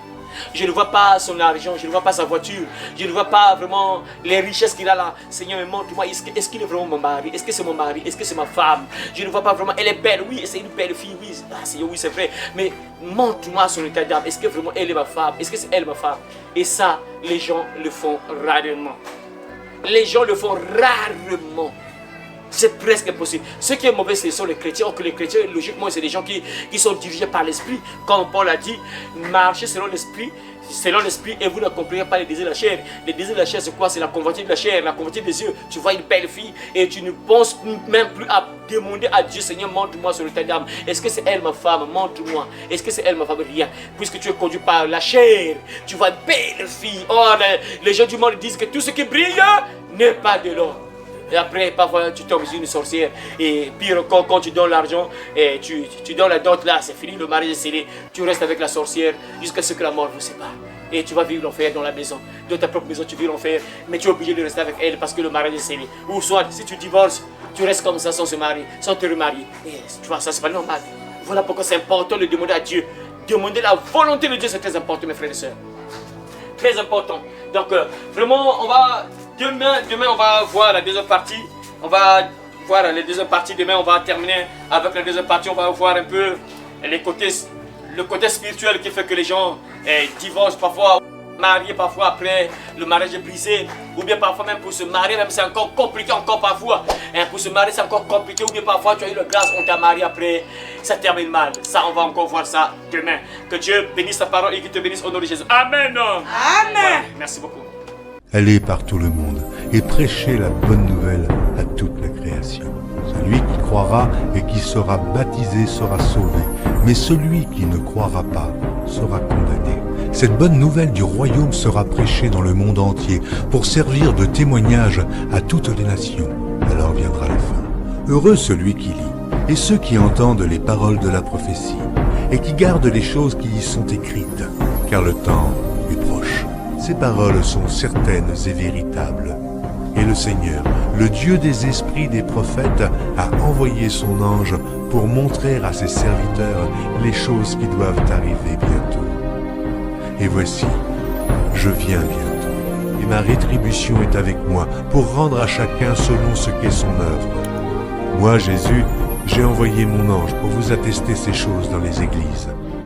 Je ne vois pas son argent, je ne vois pas sa voiture, je ne vois pas vraiment les richesses qu'il a là. Seigneur, mais montre-moi, est-ce qu'il est vraiment mon mari? Est-ce que c'est mon mari? Est-ce que c'est ma femme? Je ne vois pas vraiment, elle est belle, oui, c'est une belle fille, oui, Seigneur, oui, c'est vrai. Mais montre-moi son état d'âme, est-ce que vraiment elle est ma femme? Est-ce que c'est elle ma femme? Et ça, les gens le font rarement. Les gens le font rarement. C'est presque impossible. Ce qui est mauvais, ce sont les chrétiens. Or que les chrétiens, logiquement, c'est des gens qui sont dirigés par l'esprit. Comme Paul a dit, marchez selon l'esprit, et vous n'accomplirez pas les désirs de la chair. Les désirs de la chair, c'est quoi? C'est la convoitise de la chair, la convoitise des yeux. Tu vois une belle fille et tu ne penses même plus à demander à Dieu, Seigneur, montre-moi sur le tas d'âme. Est-ce que c'est elle ma femme? Montre-moi. Est-ce que c'est elle ma femme? Rien. Puisque tu es conduit par la chair, tu vois une belle fille. Or, les gens du monde disent que tout ce qui brille n'est pas de l'or. Et après, parfois, tu tombes sur une sorcière. Et pire encore, quand tu donnes l'argent, et tu donnes la dot là, c'est fini, le mariage est scellé. Tu restes avec la sorcière jusqu'à ce que la mort vous sépare. Et tu vas vivre l'enfer dans la maison. Dans ta propre maison, tu vis l'enfer. Mais tu es obligé de rester avec elle parce que le mariage est scellé. Ou soit, si tu divorces, tu restes comme ça sans se marier, sans te remarier. Et tu vois, ça, c'est pas normal. Voilà pourquoi c'est important de demander à Dieu. Demander la volonté de Dieu, c'est très important, mes frères et sœurs. Très important. Donc, vraiment, on va... Demain, on va voir la deuxième partie. On va voir la deuxième partie. Demain, on va terminer avec la deuxième partie. On va voir un peu le côté spirituel qui fait que les gens divorcent parfois, mariés parfois après le mariage est brisé. Ou bien parfois même pour se marier, même c'est encore compliqué encore parfois. Pour se marier, c'est encore compliqué. Ou bien parfois tu as eu la grâce, on t'a marié après, ça termine mal. Ça, on va encore voir ça demain. Que Dieu bénisse sa parole et qu'il te bénisse au nom de Jésus. Amen. Amen. Voilà. Merci beaucoup. Allez par tout le monde et prêchez la bonne nouvelle à toute la création. Celui qui croira et qui sera baptisé sera sauvé, mais celui qui ne croira pas sera condamné. Cette bonne nouvelle du royaume sera prêchée dans le monde entier pour servir de témoignage à toutes les nations. Alors viendra la fin. Heureux celui qui lit et ceux qui entendent les paroles de la prophétie et qui gardent les choses qui y sont écrites, car le temps est proche. Ces paroles sont certaines et véritables. Et le Seigneur, le Dieu des esprits des prophètes, a envoyé son ange pour montrer à ses serviteurs les choses qui doivent arriver bientôt. Et voici, je viens bientôt, et ma rétribution est avec moi pour rendre à chacun selon ce qu'est son œuvre. Moi, Jésus, j'ai envoyé mon ange pour vous attester ces choses dans les églises.